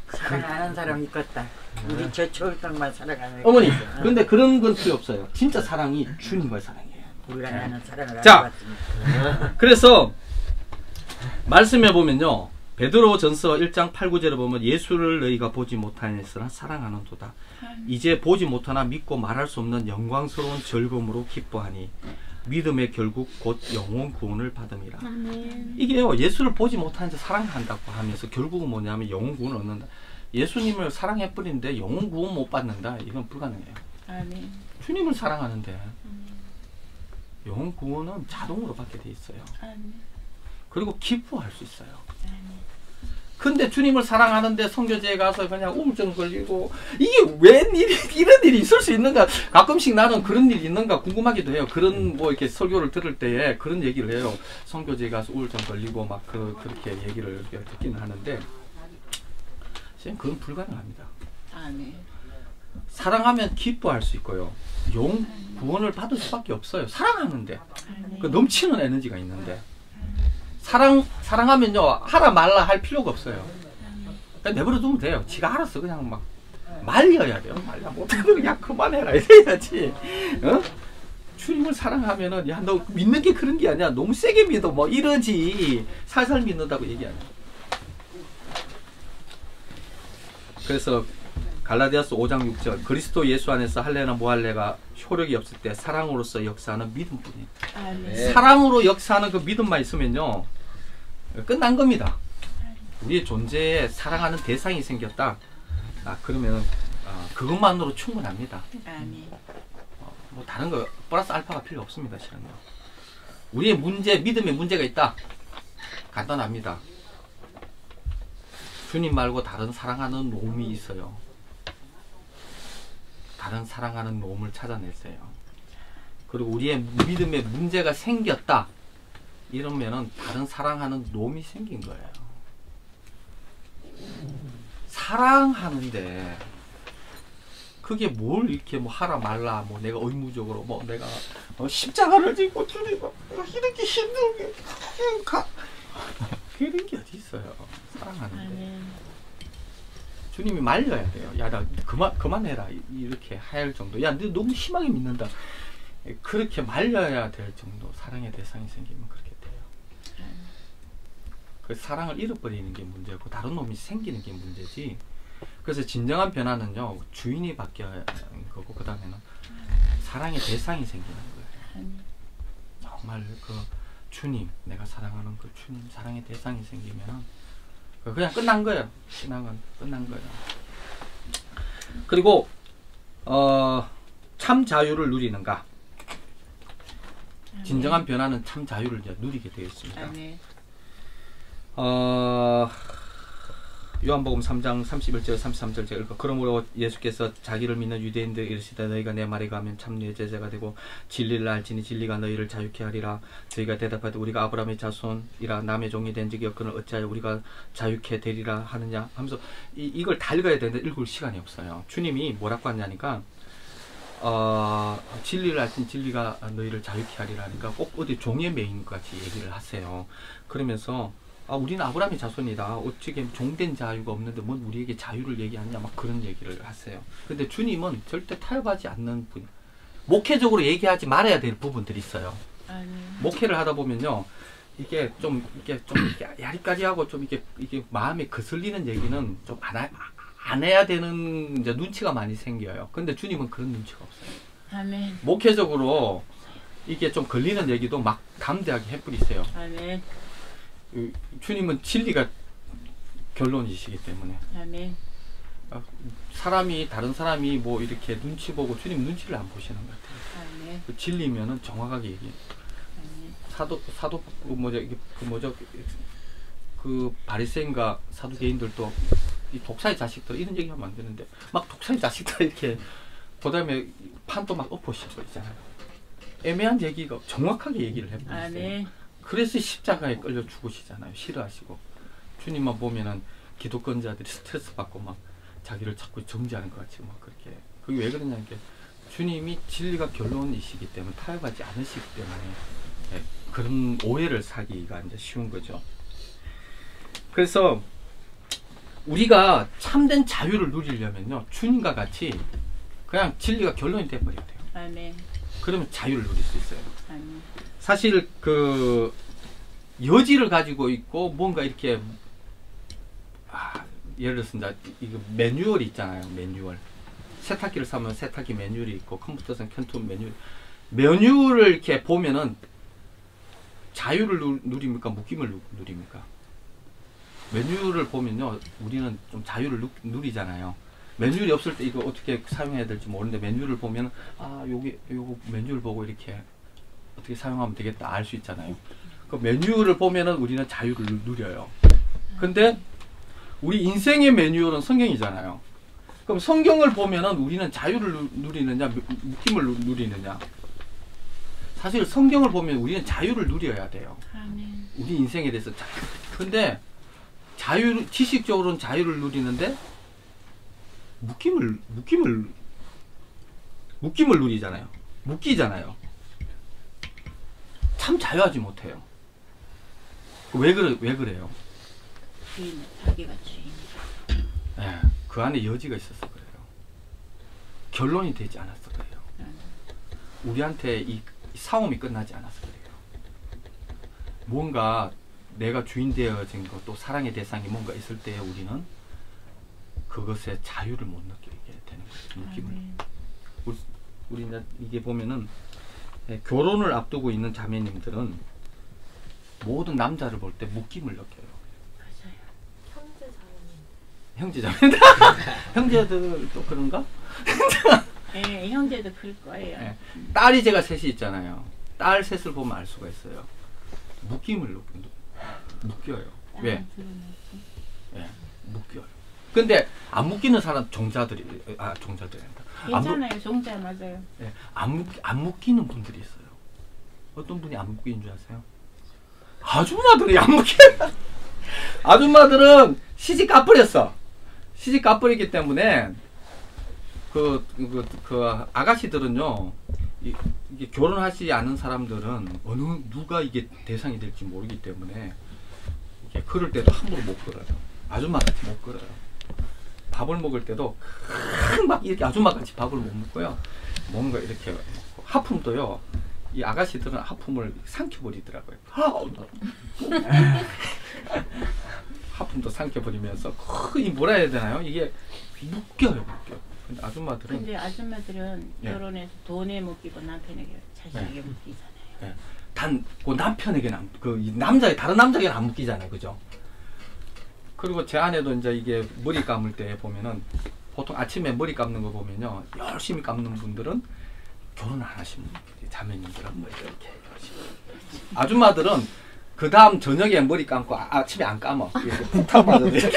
사랑하는 사람이 있겠다. 우리 저 초일당만 사랑하는. 어머니 근데 그런 건 필요 없어요. 진짜 사랑이 주님과의 사랑이에요. 우리가 나는 사랑을 자, 안 해봤습니다. 그래서 말씀해 보면요. 베드로전서 1장 8, 9절에 보면 예수를 너희가 보지 못하였으나 사랑하는도다. 이제 보지 못하나 믿고 말할 수 없는 영광스러운 즐거움으로 기뻐하니 믿음의 결국 곧 영혼 구원을 받음이라. 이게요. 예수를 보지 못하는데 사랑한다고 하면서 결국은 뭐냐면 영혼 구원을 얻는다. 예수님을 사랑해버리는데 영혼 구원 못 받는다. 이건 불가능해요. 아멘. 주님을 사랑하는데 영혼 구원은 자동으로 받게 돼 있어요. 아멘. 그리고 기뻐할 수 있어요. 근데 주님을 사랑하는데 선교제에 가서 그냥 우울증 걸리고 이게 웬 일이 이런 일이 있을 수 있는가 가끔씩 나는 그런 일이 있는가 궁금하기도 해요. 그런 뭐 이렇게 설교를 들을 때에 그런 얘기를 해요. 선교제에 가서 우울증 걸리고 막 그렇게 얘기를 듣기는 하는데 선생님 그건 불가능합니다. 아멘. 사랑하면 기뻐할 수 있고요. 영 구원을 받을 수밖에 없어요. 사랑하는데 그 넘치는 에너지가 있는데 사랑하면요 하라 말라 할 필요가 없어요. 그냥 내버려 두면 돼요. 지가 알아서 그냥 막 말려야 돼요. 말려 못해도 그냥 그만해라 이래야지. 어? 주님을 사랑하면은 야 너 믿는 게 그런 게 아니야. 너무 세게 믿어 뭐 이러지. 살살 믿는다고 얘기 안 해. 그래서 갈라디아서 5장 6절 그리스도 예수 안에서 할래나 뭐할래가 효력이 없을 때 사랑으로서 역사하는 믿음뿐이에요. 아멘. 사랑으로 역사하는 그 믿음만 있으면요 끝난 겁니다. 우리의 존재에 사랑하는 대상이 생겼다. 그러면 그것만으로 충분합니다. 아멘. 뭐 다른 거 플러스 알파가 필요 없습니다. 실은요. 우리의 문제, 믿음에 문제가 있다. 간단합니다. 주님 말고 다른 사랑하는 놈이 있어요. 다른 사랑하는 놈을 찾아냈어요. 그리고 우리의 믿음에 문제가 생겼다. 이러면은 다른 사랑하는 놈이 생긴 거예요. 사랑하는데 그게 뭘 이렇게 뭐 하라 말라 뭐 내가 의무적으로 뭐 내가 십자가를 지고 주님 이렇게 힘들게 가 그런 게 어디 있어요. 사랑하는데. 아멘. 주님이 말려야 돼요. 야, 나 그만해라. 이렇게 할 정도. 야, 너 너무 심하게 믿는다. 그렇게 말려야 될 정도 사랑의 대상이 생기면 그렇게 돼요. 그 사랑을 잃어버리는 게 문제고 다른 놈이 생기는 게 문제지. 그래서 진정한 변화는요. 주인이 바뀌어야 하는 거고 그 다음에는 사랑의 대상이 생기는 거예요. 정말 그 주님, 내가 사랑하는 그 주님 사랑의 대상이 생기면은 그냥 끝난 거예요. 끝난 거예요. 그리고 참 자유를 누리는가? 진정한 변화는 참 자유를 이제 누리게 되어 있습니다. 요한복음 3장 31절 33절 읽어. 그러므로 예수께서 자기를 믿는 유대인들 이르시되 너희가 내 말에 가면 참 내 제자가 되고 진리를 알지니 진리가 너희를 자유케 하리라. 저희가 대답하되 우리가 아브라함의 자손이라 남의 종이 된 적이 없거늘 어찌하여 우리가 자유케 되리라 하느냐 하면서 이걸 다 읽어야 되는데 읽을 시간이 없어요. 주님이 뭐라고 하냐니까 진리를 알지니 진리가 너희를 자유케 하리라 하니까 꼭 어디 종의 매인 같이 얘기를 하세요. 그러면서 우리는 아브라함의 자손이다. 어찌게 종된 자유가 없는데 뭔 우리에게 자유를 얘기하냐 막 그런 얘기를 하세요. 근데 주님은 절대 타협하지 않는 분. 목회적으로 얘기하지 말아야 될 부분들이 있어요. 목회를 하다 보면요, 이게 좀 야리까리하고 좀 이게 마음에 거슬리는 얘기는 좀 안 해야 되는 이제 눈치가 많이 생겨요. 근데 주님은 그런 눈치가 없어요. 아멘. 목회적으로 이게 좀 걸리는 얘기도 막 담대하게 해버리세요. 아멘. 주님은 진리가 결론이시기 때문에. 아멘. 다른 사람이 뭐 이렇게 눈치 보고 주님 눈치를 안 보시는 것 같아요. 아멘. 그 진리면은 정확하게 얘기해. 사도 그 바리새인과 사두개인들도 이 독사의 자식들 이런 얘기하면 안 되는데 막 독사의 자식들 이렇게 그다음에 판도 막 엎으신 거 있잖아요. 애매한 얘기가 정확하게 얘기를 해버리세요. 아멘. 그래서 십자가에 끌려 죽으시잖아요. 싫어하시고. 주님만 보면은 기독권자들이 스트레스 받고 막 자기를 자꾸 정지하는 것 같이 막 그렇게. 그게 왜 그러냐면 주님이 진리가 결론이시기 때문에 타협하지 않으시기 때문에 그런 오해를 사기가 이제 쉬운 거죠. 그래서 우리가 참된 자유를 누리려면요, 주님과 같이 그냥 진리가 결론이 돼버려야 돼요. 아멘. 그러면 자유를 누릴 수 있어요. 아멘. 사실 그 여지를 가지고 있고 뭔가 이렇게 예를 들어서 이거 매뉴얼이 있잖아요. 매뉴얼. 세탁기를 사면 세탁기 매뉴얼이 있고 컴퓨터상 컴퓨터 매뉴얼을 이렇게 보면은 자유를 누립니까? 묶임을 누립니까? 매뉴얼을 보면요, 우리는 좀 자유를 누리잖아요. 매뉴얼이 없을 때 이거 어떻게 사용해야 될지 모르는데 매뉴얼을 보면 요거 매뉴얼 보고 이렇게 어떻게 사용하면 되겠다 알 수 있잖아요. 그 매뉴얼을 보면은 우리는 자유를 누려요. 근데 우리 인생의 매뉴얼은 성경이잖아요. 그럼 성경을 보면은 우리는 자유를 누리느냐 묶임을 누리느냐? 사실 성경을 보면 우리는 자유를 누려야 돼요. 아멘. 우리 인생에 대해서 근데 지식적으로는 자유를 누리는데 묶임을 누리잖아요. 묶이잖아요. 참 자유하지 못해요. 왜 그래요? 주인, 자기가 주인. 네, 그 안에 여지가 있어서 그래요. 결론이 되지 않아서 그래요. 우리한테 이 싸움이 끝나지 않아서 그래요. 뭔가 내가 주인 되어진 것, 또 사랑의 대상이 뭔가 있을 때 우리는 그것에 자유를 못 느끼게 되는 거예요. 느낌을. 우리 이게 보면은 결혼을 앞두고 있는 자매님들은 모든 남자를 볼 때 묶임을 느껴요. 맞아요. 형제 자매님. 형제들 또 그런가? 네, 형제도 그럴 거예요. 네. 딸이 제가 셋이 있잖아요. 딸 셋을 보면 알 수가 있어요. 묶임을 묶여요. 왜? 네, 묶여요. 근데 안 묶이는 사람 종자들이란다. 괜찮아요. 종자 맞아요. 네, 안 묶이는 분들이 있어요. 어떤 분이 안 묶이는 줄 아세요? 아줌마들이 안 묶여요. 아줌마들은 시집 가버렸어. 시집 가버리기 때문에 그 아가씨들은요, 이게 결혼하지 않은 사람들은 누가 이게 대상이 될지 모르기 때문에 이게 걸을 때도 함부로 못 걸어요. 아줌마같이 못 걸어요. 밥을 먹을 때도 막 이렇게 아줌마같이 밥을 못 먹고요. 뭔가 이렇게 먹고. 하품도요, 이 아가씨들은 하품을 삼켜버리더라고요. 하품도 삼켜버리면서 이 뭐라 해야 되나요? 이게 묶여요. 근데 아줌마들은 결혼해서 돈에 묶이고 남편에게 자식에게 묶이잖아요. 네. 단 그 남편에게는 다른 남자에게는 안 묶이잖아요, 그죠? 그리고 제 아내도 이제 이게 머리 감을 때 보면은 보통 아침에 머리 감는 거 보면요, 열심히 감는 분들은 결혼 안 하신 자매님들은 뭐 이렇게 열심히. 아줌마들은 그 다음 저녁에 머리 감고 아침에 안 감아. 폭탄 맞았는데.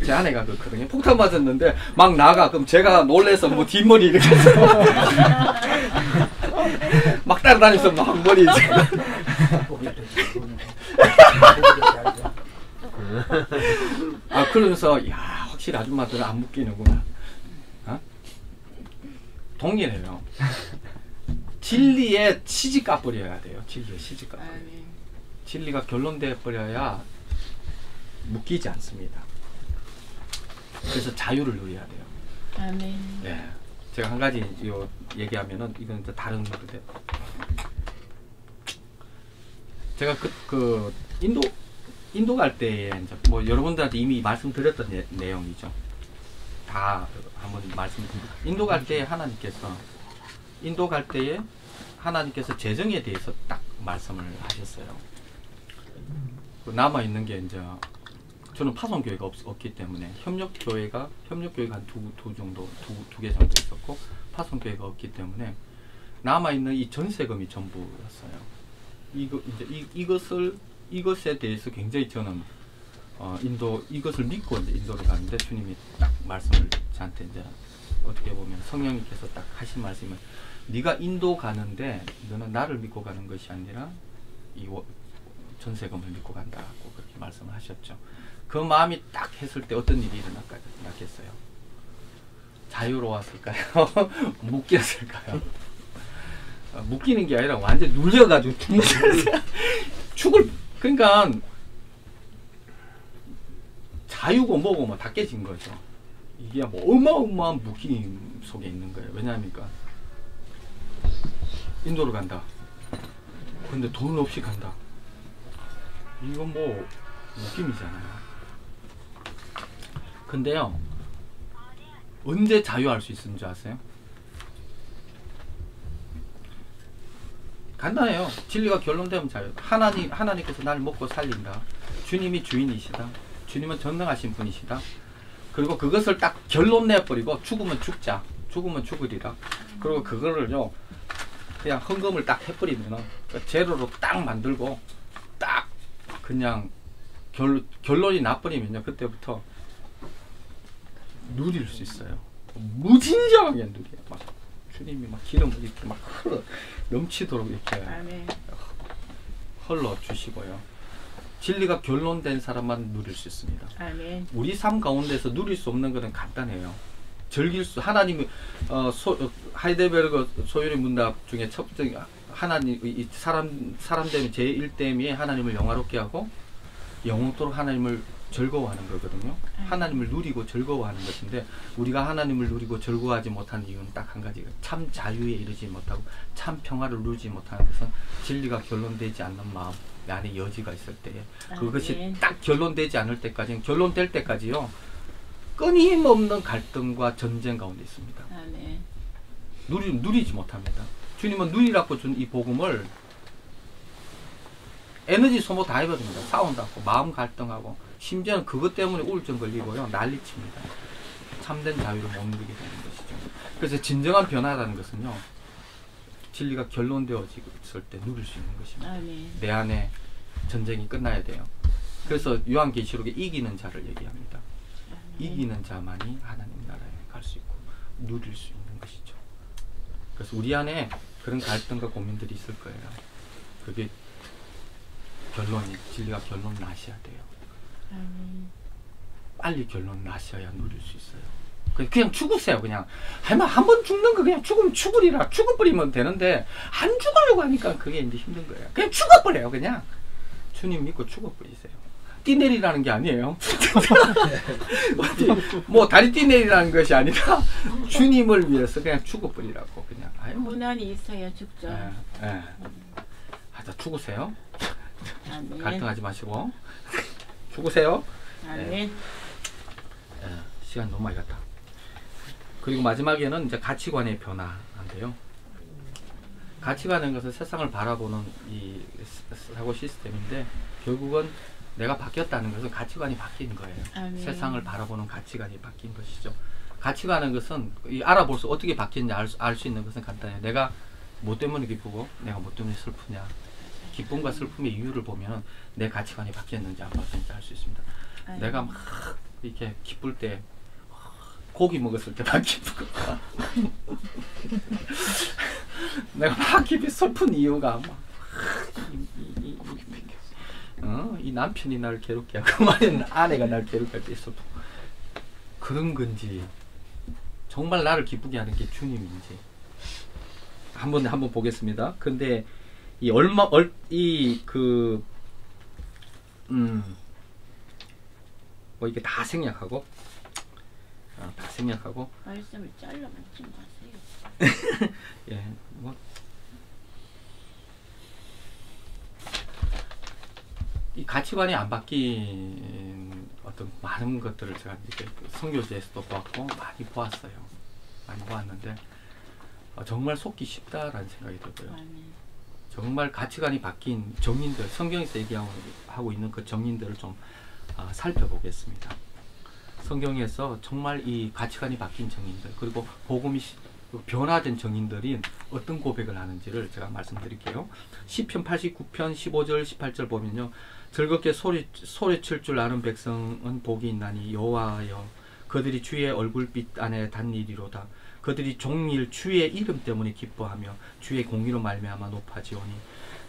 제 아내가 그렇거든요. 폭탄 맞았는데 막 나가. 그럼 제가 놀래서 뭐 뒷머리 이렇게 해서 막 따라다니면서 막 머리 이제. 그러면서 야 확실히 아줌마들은 안 묶이는구나. 어? 동일해요. 진리에 시집 가버려야 돼요. 진리에 시집 가버려야 돼요. 진리가 결론돼 버려야 묶이지 않습니다. 그래서 자유를 누려야 돼요. 아멘. 네. 제가 한 가지 얘기하면은 이건 이제 다른 건데 제가 그 인도 갈 때에 이제 뭐 여러분들한테 이미 말씀드렸던 내용이죠. 다 한번 말씀드립니다. 인도 갈 때에 하나님께서 재정에 대해서 딱 말씀을 하셨어요. 남아 있는 게 이제 저는 파송교회가 없기 때문에 협력교회가 한 두 개 정도 있었고 파송교회가 없기 때문에 남아 있는 이 전세금이 전부였어요. 이것에 대해서 굉장히 저는 이것을 믿고 이제 인도를 가는데 주님이 딱 말씀을 저한테 이제 어떻게 보면 성령님께서 딱 하신 말씀은 네가 인도 가는데 너는 나를 믿고 가는 것이 아니라 이 전세금을 믿고 간다고 그렇게 말씀을 하셨죠. 그 마음이 딱 했을 때 어떤 일이 일어났겠어요? 자유로웠을까요? 묶였을까요? 묶이는 게 아니라 완전 눌려가지고 그러니까 자유고 뭐고 뭐 다 깨진 거죠. 이게 뭐 어마어마한 묶임 속에 있는 거예요. 왜냐합니까? 인도를 간다. 근데 돈 없이 간다. 이건 뭐 묶임이잖아요. 근데요, 언제 자유할 수 있는 줄 아세요? 간단해요. 진리가 결론되면 자유. 하나님께서 날 먹고 살린다. 주님이 주인이시다. 주님은 전능하신 분이시다. 그리고 그것을 딱 결론 내버리고 죽으면 죽자. 죽으면 죽으리라. 그리고 그거를요, 그냥 헌금을 딱 해버리면은 재료로 딱 만들고 딱 그냥 결론이 나버리면요, 그때부터 누릴 수 있어요. 무진장하게 누려요. 막 주님이 막 기름을 이렇게 막 넘치도록 이렇게 흘러 주시고요. 진리가 결론된 사람만 누릴 수 있습니다. 아멘. 우리 삶 가운데서 누릴 수 없는 것은 간단해요. 하나님이 하이델베르그 소요리 문답 중에 첫 번째 하나님 이 사람 되면 제1댐이 하나님을 영화롭게 하고 영원토록 하나님을 즐거워하는 거거든요. 하나님을 누리고 즐거워하는 것인데 우리가 하나님을 누리고 즐거워하지 못하는 이유는 딱 한 가지예요. 참 자유에 이르지 못하고 참 평화를 누리지 못하는 것은 진리가 결론되지 않는 마음 안에 여지가 있을 때에 그것이 딱 결론되지 않을 때까지는 결론될 때까지요. 끊임없는 갈등과 전쟁 가운데 있습니다. 아멘. 누리지 못합니다. 주님은 누리라고 준 이 복음을 에너지 소모 다 해버립니다. 싸운다고 마음 갈등하고 심지어는 그것 때문에 우울증 걸리고요. 난리칩니다. 참된 자유를 못 누리게 되는 것이죠. 그래서 진정한 변화라는 것은요. 진리가 결론되어졌을 때 누릴 수 있는 것입니다. 아멘. 내 안에 전쟁이 끝나야 돼요. 그래서 요한계시록에 이기는 자를 얘기합니다. 이기는 자만이 하나님 나라에 갈 수 있고 누릴 수 있는 것이죠. 그래서 우리 안에 그런 갈등과 고민들이 있을 거예요. 그게 진리가 결론 나셔야 돼요. 빨리 결론 나셔야 누릴 수 있어요. 그냥 죽으세요. 그냥 한 번 죽는 거 그냥 죽으면 죽으리라. 죽어버리면 되는데 안 죽으려고 하니까 그게 이제 힘든 거예요. 그냥 죽어버려요. 그냥 주님 믿고 죽어버리세요. 띠내리라는 게 아니에요. 뭐 다리 띠내리라는 것이 아니라 주님을 위해서 그냥 죽어버리라고 그냥. 고난이 있어야 죽죠. 하자 죽으세요. 아멘. 갈등하지 마시고 죽으세요. 아멘. 시간 너무 많이 갔다. 그리고 마지막에는 이제 가치관의 변화인데요. 가치관은 것은 세상을 바라보는 이 사고 시스템인데 결국은 내가 바뀌었다는 것은 가치관이 바뀐 거예요. 아멘. 세상을 바라보는 가치관이 바뀐 것이죠. 가치관은 것은 알아볼 수 어떻게 바뀌는지 알 수 있는 것은 간단해요. 내가 뭐 때문에 기쁘고 내가 뭐 때문에 슬프냐. 기쁨과 슬픔의 이유를 보면 내 가치관이 바뀌었는지 안 바뀌었는지 알 수 있습니다. 내가 막 이렇게 기쁠 때 고기 먹었을 때 막 기쁘고 내가 막 깊이 슬픈 이유가 막 이 남편이 나를 괴롭게 하고 아내가 나를 괴롭게 할 때 슬프 그런 건지 정말 나를 기쁘게 하는 게 주님인지 한번 보겠습니다. 근데 이 뭐 이게 다 생략하고 말씀을 잘라 맞지 마세요. 예, 뭐 이 가치관이 안 바뀐 어떤 많은 것들을 제가 이렇게 선교지에서도 보았고 많이 보았어요. 많이 보았는데 정말 속기 쉽다라는 생각이 들고요. 정말 가치관이 바뀐 정인들, 성경에서 얘기하고 있는 그 정인들을 좀 살펴보겠습니다. 성경에서 정말 이 가치관이 바뀐 정인들, 그리고 복음이 변화된 정인들이 어떤 고백을 하는지를 제가 말씀드릴게요. 시편 89편 15절 18절 보면요. 즐겁게 소리칠 줄 아는 백성은 복이 있나니 여호와여 그들이 주의 얼굴빛 안에 단일이로다. 그들이 종일 주의 이름 때문에 기뻐하며 주의 공의로 말미암아 높아지오니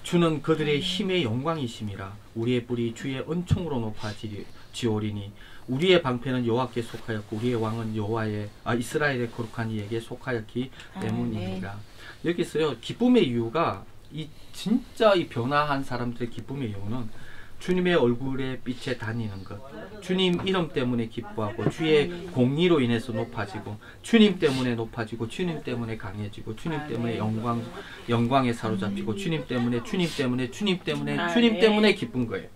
주는 그들의 힘의 영광이심이라. 우리의 뿔이 주의 은총으로 높아지오리니 우리의 방패는 여호와께 속하였고 우리의 왕은 이스라엘의 거룩한 이에게 속하였기 때문입니다. 여기서요 기쁨의 이유가 진짜 이 변화한 사람들의 기쁨의 이유는 주님의 얼굴에 빛에 다니는 것, 주님 이름 때문에 기뻐하고 주의 공의로 인해서 높아지고 주님 때문에 높아지고 주님 때문에 강해지고 주님 때문에 영광에 사로잡히고 주님 때문에 기쁜 거예요.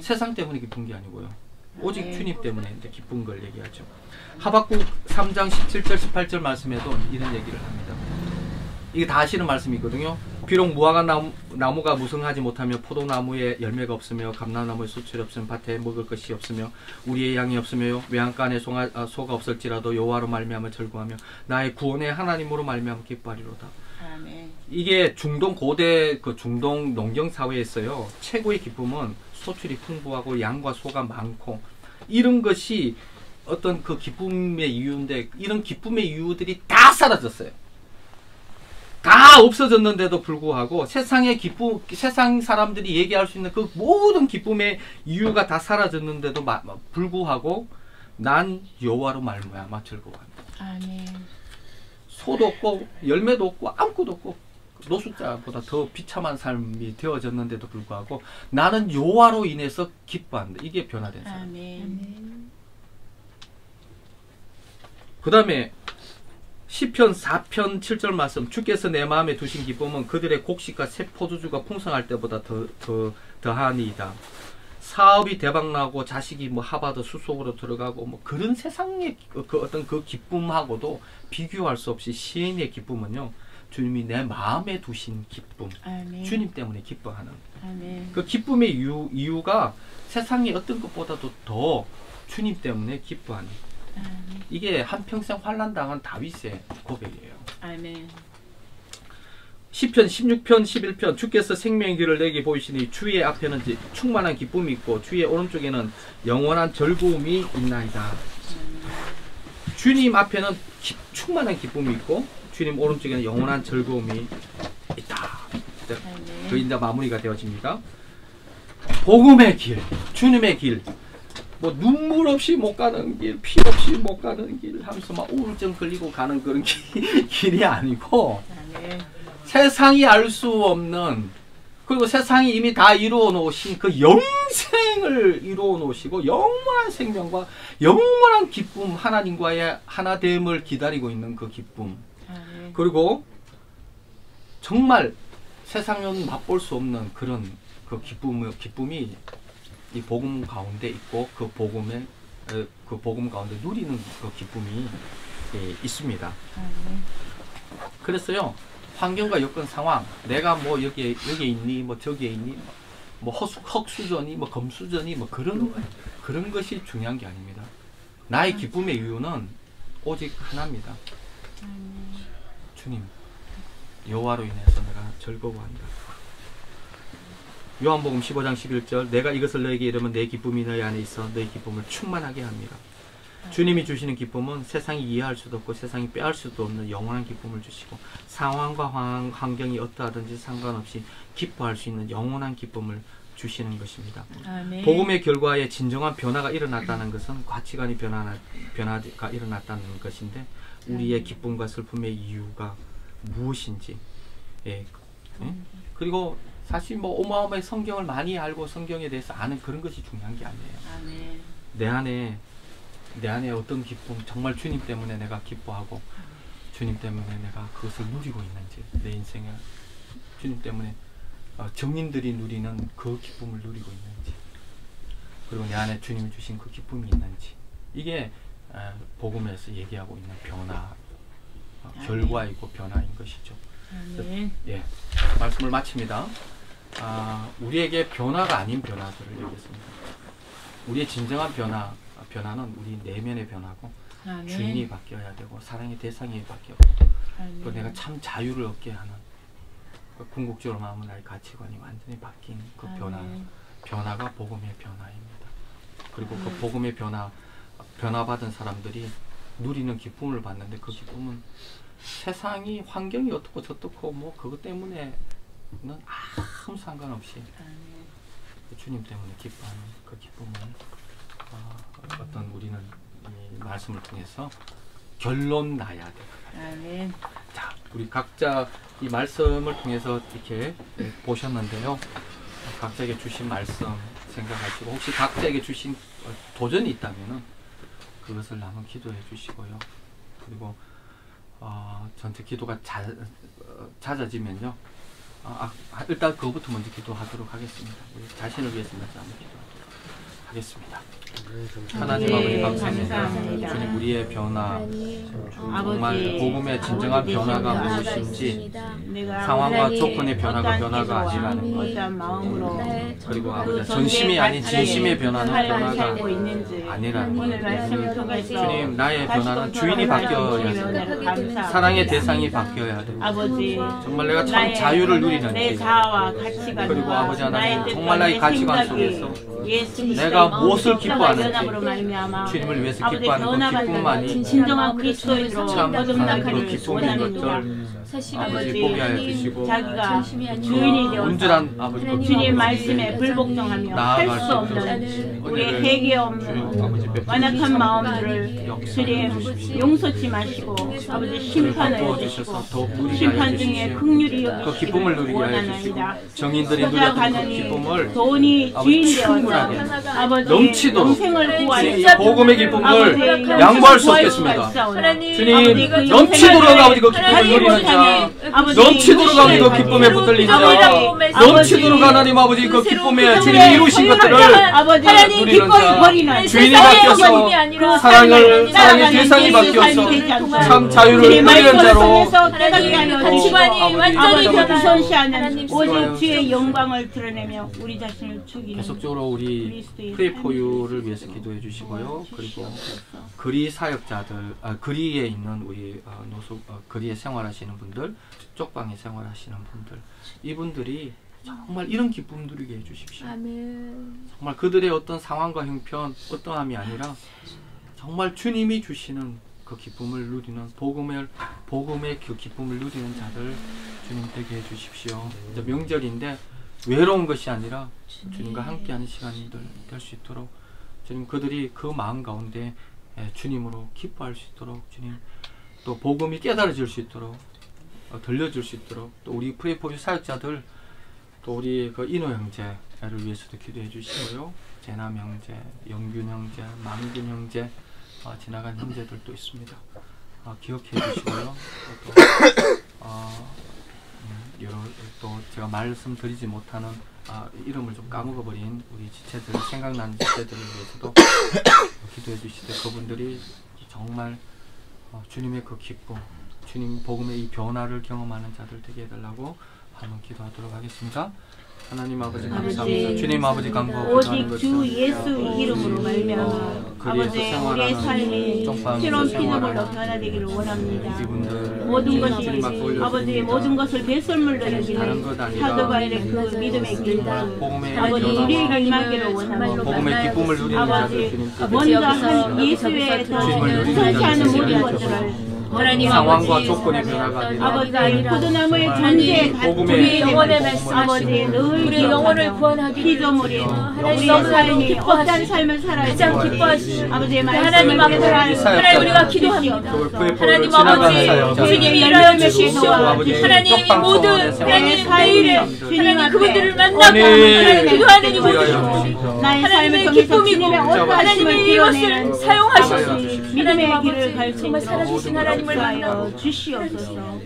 세상 때문에 기쁜 게 아니고요. 오직 주님 때문에 기쁜 걸 얘기하죠. 하박국 3장 17절 18절 말씀에도 이런 얘기를 합니다. 이게 다 하시는 말씀이거든요. 비록 무화과 나무가 무성하지 못하며 포도나무에 열매가 없으며 감람나무에 수철이 없으며 밭에 먹을 것이 없으며 우리의 양이 없으며 외양간 안에 소가 없을지라도 여호와로 말미암아 즐거워하며 나의 구원의 하나님으로 말미암아 기뻐하리로다. 아멘. 이게 고대 중동 농경 사회에서요 최고의 기쁨은 소출이 풍부하고 양과 소가 많고 이런 것이 어떤 그 기쁨의 이유인데 이런 기쁨의 이유들이 다 사라졌어요. 다 없어졌는데도 불구하고 세상 사람들이 얘기할 수 있는 그 모든 기쁨의 이유가 다 사라졌는데도 불구하고 난 여호와로 말미암아 즐거워한다. 아멘. 소도 없고 열매도 없고 아무것도 없고 노숙자보다 더 비참한 삶이 되어졌는데도 불구하고 나는 여호와로 인해서 기뻐한다. 이게 변화된 사람. 아멘. 그 다음에 시편 4편 7절 말씀 주께서 내 마음에 두신 기쁨은 그들의 곡식과 새 포도주가 풍성할 때보다 더하니이다. 사업이 대박나고 자식이 하버드 수속으로 들어가고 그런 세상의 어떤 그 기쁨하고도 비교할 수 없이 시인의 기쁨은요 주님이 내 마음에 두신 기쁨, 아멘. 주님 때문에 기뻐하는 아멘. 그 기쁨의 이유가 세상의 어떤 것보다도 더 주님 때문에 기뻐하는 이게 한평생 환난당한 다윗의 고백이에요. 아멘. 시편 16편 11편 주께서 생명의 길을 내게 보이시니 주의 앞에는 충만한 기쁨이 있고 주의 오른쪽에는 영원한 즐거움이 있나이다. 주님 앞에는 충만한 기쁨이 있고 주님 오른쪽에는 영원한 즐거움이 있다. 그 이제 마무리가 되어집니다. 복음의 길, 주님의 길, 눈물 없이 못 가는 길, 피 없이 못 가는 길 하면서 우울증 걸리고 가는 그런 길이 아니고 세상이 알 수 없는 그리고 세상이 이미 다 이루어 놓으신 그 영생을 이루어 놓으시고 영원한 생명과 영원한 기쁨 하나님과의 하나됨을 기다리고 있는 그 기쁨 그리고 정말 세상은 맛볼 수 없는 그런 그 기쁨이 이 복음 가운데 있고 그 복음 가운데 누리는 그 기쁨이 있습니다. 그래서요 환경과 여건 상황 내가 여기에 있니 저기에 있니 헉수저니 검수저니 그런 것이 중요한 게 아닙니다. 나의 기쁨의 이유는 오직 하나입니다. 주님 여호와로 인해서 내가 즐거워한다. 요한복음 15장 11절 내가 이것을 너에게 이르면 내 기쁨이 너희 안에 있어 너희 기쁨을 충만하게 합니다. 주님이 주시는 기쁨은 세상이 이해할 수도 없고 세상이 빼앗을 수도 없는 영원한 기쁨을 주시고 상황과 환경이 어떠하든지 상관없이 기뻐할 수 있는 영원한 기쁨을 주시는 것입니다. 아멘. 복음의 결과에 진정한 변화가 일어났다는 것은 가치관이 변화가 일어났다는 것인데 우리의 기쁨과 슬픔의 이유가 무엇인지 예. 예? 그리고 사실 뭐 어마어마하게 성경을 많이 알고 성경에 대해서 아는 그런 것이 중요한 게 아니에요. 아멘. 내 안에 어떤 기쁨, 정말 주님 때문에 내가 기뻐하고 주님 때문에 내가 그것을 누리고 있는지, 내 인생에 주님 때문에 정인들이 누리는 그 기쁨을 누리고 있는지, 그리고 내 안에 주님이 주신 그 기쁨이 있는지, 이게 복음에서 얘기하고 있는 변화, 결과이고 변화인 것이죠. 아멘. 예, 말씀을 마칩니다. 우리에게 변화가 아닌 변화들을 얘기했습니다. 우리의 진정한 변화는 우리 내면의 변화고, 아멘. 주인이 바뀌어야 되고 사랑의 대상이 바뀌고, 또 내가 참 자유를 얻게 하는 궁극적으로 마음은 나의 가치관이 완전히 바뀐 그 변화가 복음의 변화입니다. 그리고 그 복음의 변화받은 사람들이 누리는 기쁨을 받는데, 그 기쁨은 세상이 환경이 어떻고 저떻고 뭐 그것 때문에는 아무 상관없이 주님 때문에 기뻐하는 그 기쁨을 어떤 우리는 이 말씀을 통해서 결론 나야 돼. 아멘. 자, 우리 각자 이 말씀을 통해서 이렇게 보셨는데요. 각자에게 주신 말씀 생각하시고, 혹시 각자에게 주신 도전이 있다면은 그것을 한번 기도해 주시고요. 그리고 전체 기도가 잦아지면요. 일단 그거부터 먼저 기도하도록 하겠습니다. 우리 자신을 위해서 먼저 한번 기도하도록 하겠습니다. 하나님 아버지 감사합니다. 주님, 우리의 변화, 정말 복음의 진정한 변화가 무엇인지, 상황과 조건의 변화가 아니라는 것, 그리고 아버지 전심이 아닌 진심의 변화는 변화가 아니라는 것. 주님, 나의 변화는 주인이 바뀌어야 돼. 사랑의 대상이 바뀌어야 돼. 정말 내가 참 자유를 누리는지, 그리고 아버지 하나님 정말 나의 가치관 속에서 내가 무엇을 기뻐하는지, 주님을 위해서 기뻐하는 그 기쁨만이 진정한 그리스도인으로 참 거듭나가는 그 기쁨인 것들 아버지 보게 하여 주시고, 자기가 주인이 되어서 온전한 아버지 주님 말씀에 불복종하며 할 수 없는 우리의 회개 없는 완악한 마음들을 주님 용서치 마시고 아버지 심판을 해주시고, 심판 중에 긍휼히 그 기쁨을 누리게 하여 주시고, 정인들이 누렸던 그 기쁨을 돈이 주인 되어서 아버지 넘치도록 영생을 구하는 이 복음의 기쁨을 양보할 수 없겠습니다. 주님, 넘치도록 아버지 그 기쁨을 누리는 자, 넘치도록 아버지 그 기쁨에 붙들린 자, 넘치도록 하나님 아버지 그 기쁨에 주님이 이루신 것들을 누리는 자, 주인이 바뀌어서 사랑의 대상이 바뀌어서 참 자유를 누리는 자로 가치관이 완전히 변화하는 오직 주의 영광을 드러내며 우리 자신을 죽이는 계속적으로 우리 Pray for You를 위해서 기도해 주시고요. 그리고 거리 사역자들, 거리에 있는 우리 거리에 생활하시는 분들, 쪽방에 생활하시는 분들, 이분들이 정말 이런 기쁨 누리게 해 주십시오. 정말 그들의 어떤 상황과 형편, 어떠함이 아니라 정말 주님이 주시는 그 기쁨을 누리는 복음의 그 기쁨을 누리는 자들 주님 되게 해 주십시오. 이제 명절인데 외로운 것이 아니라 주님과 함께하는 시간이 될 수 있도록, 주님 그들이 그 마음 가운데 주님으로 기뻐할 수 있도록, 주님 또 복음이 깨달아질 수 있도록, 들려줄 수 있도록, 또 우리 프레이 포 유 사역자들, 또 우리 그 인호 형제를 위해서도 기도해 주시고요. 재남 형제, 영균 형제, 만균 형제, 지나간 형제들도 있습니다. 기억해 주시고요. 또 제가 말씀드리지 못하는 이름을 좀 까먹어버린 우리 지체들, 생각나는 지체들을 위해서도 기도해 주시되, 그분들이 정말 주님의 그 기쁨, 주님 복음의 이 변화를 경험하는 자들 되게 해달라고 한번 기도하도록 하겠습니다. 하나님 아버지 감사합니다. 주님 아버지 간구하고 오직 주 예수 이름으로 말미암아 아버지 우리의 삶이 새로운 피조물로 변화되기를 원합니다. 모든 것이 아버지 모든 것을 배설물로 여기는 사도 바울의 그 믿음의 길들 아버지 우리에게 임하기를 원합니다. 복음의 기쁨을 누리는 아버지 먼저 한 예수의 선시하는 모든 것들을 하나님 상황과 조건의 변화가 되는 아버지 포도나무의 전제에 우리의 영혼의 말씀 아버지 늘 우리의 영혼을 구원하기 피조물이 우리의 삶이 어떤 삶을 살아야 가장 기뻐하시고 아버지의 하나님 말씀을 앞에 하나님 우리가 기도합니다. 하나님 아버지 우리에게 일하여 주시옵소서. 하나님 모든 하나님 매일에 하나님 그분들을 만나고 하나님 기도하는 이곳을 하나님의 기쁨이고 하나님의 이것을 사용하셔서 믿음의 길을 갈 수 있는 살아주신 하나님을 만나고 주시옵소서.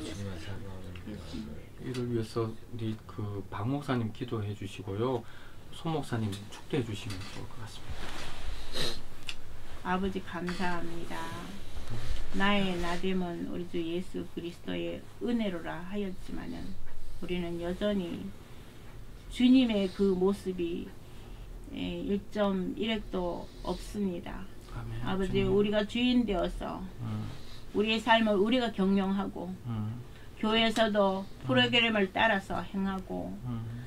이를 위해서 우리 그 박 목사님 기도해 주시고요. 손 목사님 축도해 주시면 좋을 것 같습니다. 아버지 감사합니다. 나의 나됨은 우리 주 예수 그리스도의 은혜로라 하였지만은 우리는 여전히 주님의 그 모습이 1.1획도 없습니다. 아멘. 아버지 주님. 우리가 주인 되어서 우리의 삶을 우리가 경영하고 교회에서도 프로그램을 따라서 행하고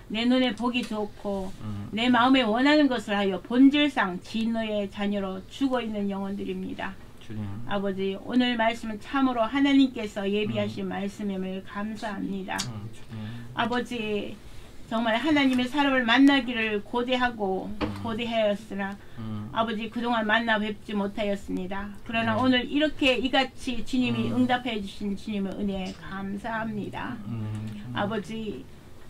내 눈에 보기 좋고 내 마음에 원하는 것을 하여 본질상 진노의 자녀로 죽어있는 영혼들입니다. 주님. 아버지 오늘 말씀은 참으로 하나님께서 예비하신 말씀임을 감사합니다. 주님. 아버지 정말 하나님의 사람을 만나기를 고대하고 고대하였으나 아버지 그동안 만나 뵙지 못하였습니다. 그러나 오늘 이렇게 이같이 주님이 응답해 주신 주님의 은혜에 감사합니다. 아버지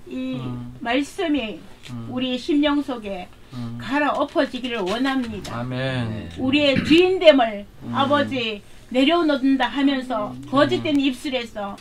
이 말씀이 우리의 심령 속에 갈아엎어지기를 원합니다. 아멘. 우리의 주인됨을 아버지 내려놓는다 하면서 거짓된 입술에서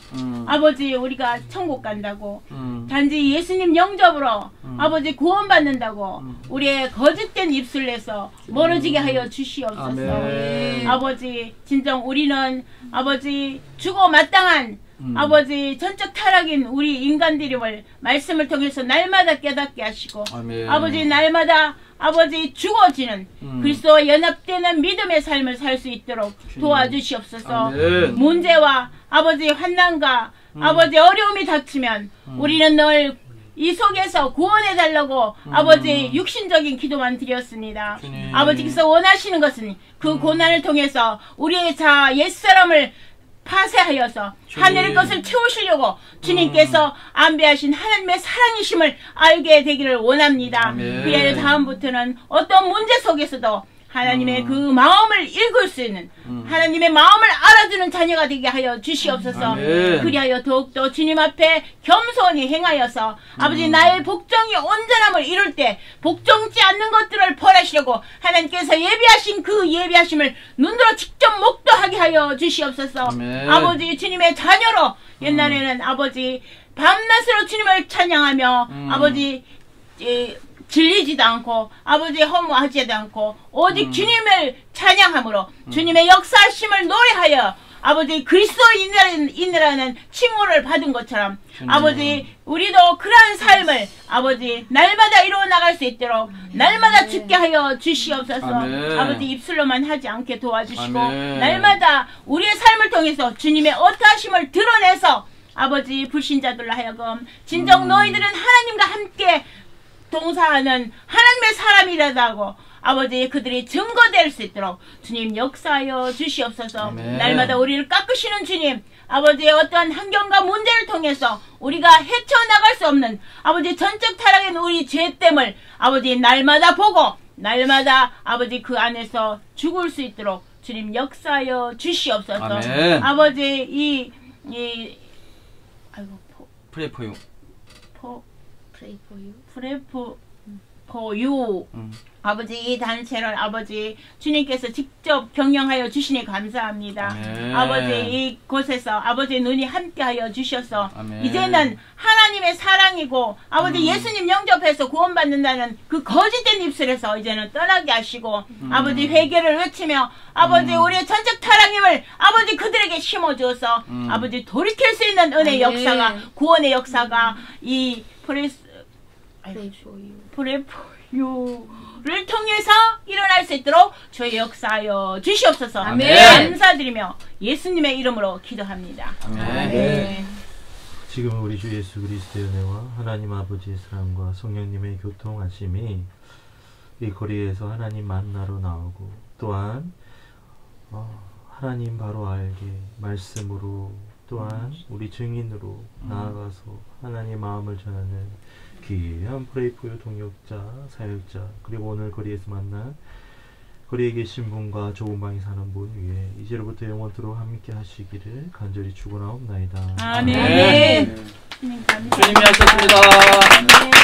아버지 우리가 천국 간다고 단지 예수님 영접으로 아버지 구원받는다고 우리의 거짓된 입술에서 멀어지게 하여 주시옵소서. 아멘. 아버지 진정 우리는 아버지 주고 마땅한 아버지 전적 타락인 우리 인간들임을 말씀을 통해서 날마다 깨닫게 하시고 아멘. 아버지 날마다 아버지 죽어지는 그리스도와 연합되는 믿음의 삶을 살 수 있도록 도와주시옵소서. 아멘. 문제와 아버지 환난과 아버지 어려움이 닥치면 우리는 늘 이 속에서 구원해 달라고 아버지 육신적인 기도만 드렸습니다. 주님. 아버지께서 원하시는 것은 그 고난을 통해서 우리의 자 옛사람을 파쇄하여서 하늘의 것을 채우시려고 주님께서 안배하신 하나님의 사랑이심을 알게 되기를 원합니다. 아멘. 그리하여 다음부터는 어떤 문제 속에서도 하나님의 그 마음을 읽을 수 있는 하나님의 마음을 알아주는 자녀가 되게 하여 주시옵소서. 아멘. 그리하여 더욱더 주님 앞에 겸손히 행하여서 아버지 나의 복종이 온전함을 이룰 때 복종치 않는 것들을 벌하시려고 하나님께서 예비하신 그 예비하심을 눈으로 직접 목도하게 하여 주시옵소서. 아멘. 아버지 주님의 자녀로 옛날에는 아버지 밤낮으로 주님을 찬양하며 아버지 질리지도 않고 아버지 허무하지도 않고 오직 주님을 찬양함으로 주님의 역사하심을 노래하여 아버지 그리스도인이라는 칭호를 받은 것처럼 아버지 우리도 그러한 삶을 아버지 날마다 이루어 나갈 수 있도록 날마다 죽게 하여 주시옵소서. 아멘. 아버지 입술로만 하지 않게 도와주시고 아멘. 날마다 우리의 삶을 통해서 주님의 어떠하심을 드러내서 아버지 불신자들로 하여금 진정 너희들은 하나님과 함께 동사하는 하나님의 사람이라고 아버지 그들이 증거될 수 있도록 주님 역사하여 주시옵소서. 아멘. 날마다 우리를 깎으시는 주님 아버지의 어떠한 환경과 문제를 통해서 우리가 헤쳐나갈 수 없는 아버지 전적 타락인 우리 죄됨을 아버지 날마다 보고 날마다 아버지 그 안에서 죽을 수 있도록 주님 역사하여 주시옵소서. 아멘. 아버지 아이고 Pray for you. Pray for you. 프레프 포유 아버지 이 단체를 아버지 주님께서 직접 경영하여 주시니 감사합니다. 아멘. 아버지 이곳에서 아버지 눈이 함께하여 주셔서 아멘. 이제는 하나님의 사랑이고 아버지 예수님 영접해서 구원받는다는 그 거짓된 입술에서 이제는 떠나게 하시고 아버지 회개를 외치며 아버지 우리의 전적 타락임을 아버지 그들에게 심어주어서 아버지 돌이킬 수 있는 은혜의 아멘. 역사가 구원의 역사가 이 Pray for you. 프레포유를 통해서 일어날 행할 수 있도록 저희 역사하여 주시옵소서. 아멘. 감사드리며 예수님의 이름으로 기도합니다. 아멘. 지금 우리 주 예수 그리스도의 은혜와 하나님 아버지의 사랑과 성령님의 교통하심이 이 거리에서 하나님 만나러 나오고 또한 하나님 바로 알게 말씀으로 또한 우리 증인으로 나아가서 하나님 마음을 전하는 귀한 프레이포유 동역자, 사역자 그리고 오늘 거리에서 만난 거리에 계신 분과 좁은 방에 사는 분 위에 이제로부터 영원토록 함께 하시기를 간절히 축원하옵나이다. 아멘. 주님이 하셨습니다. 아멘.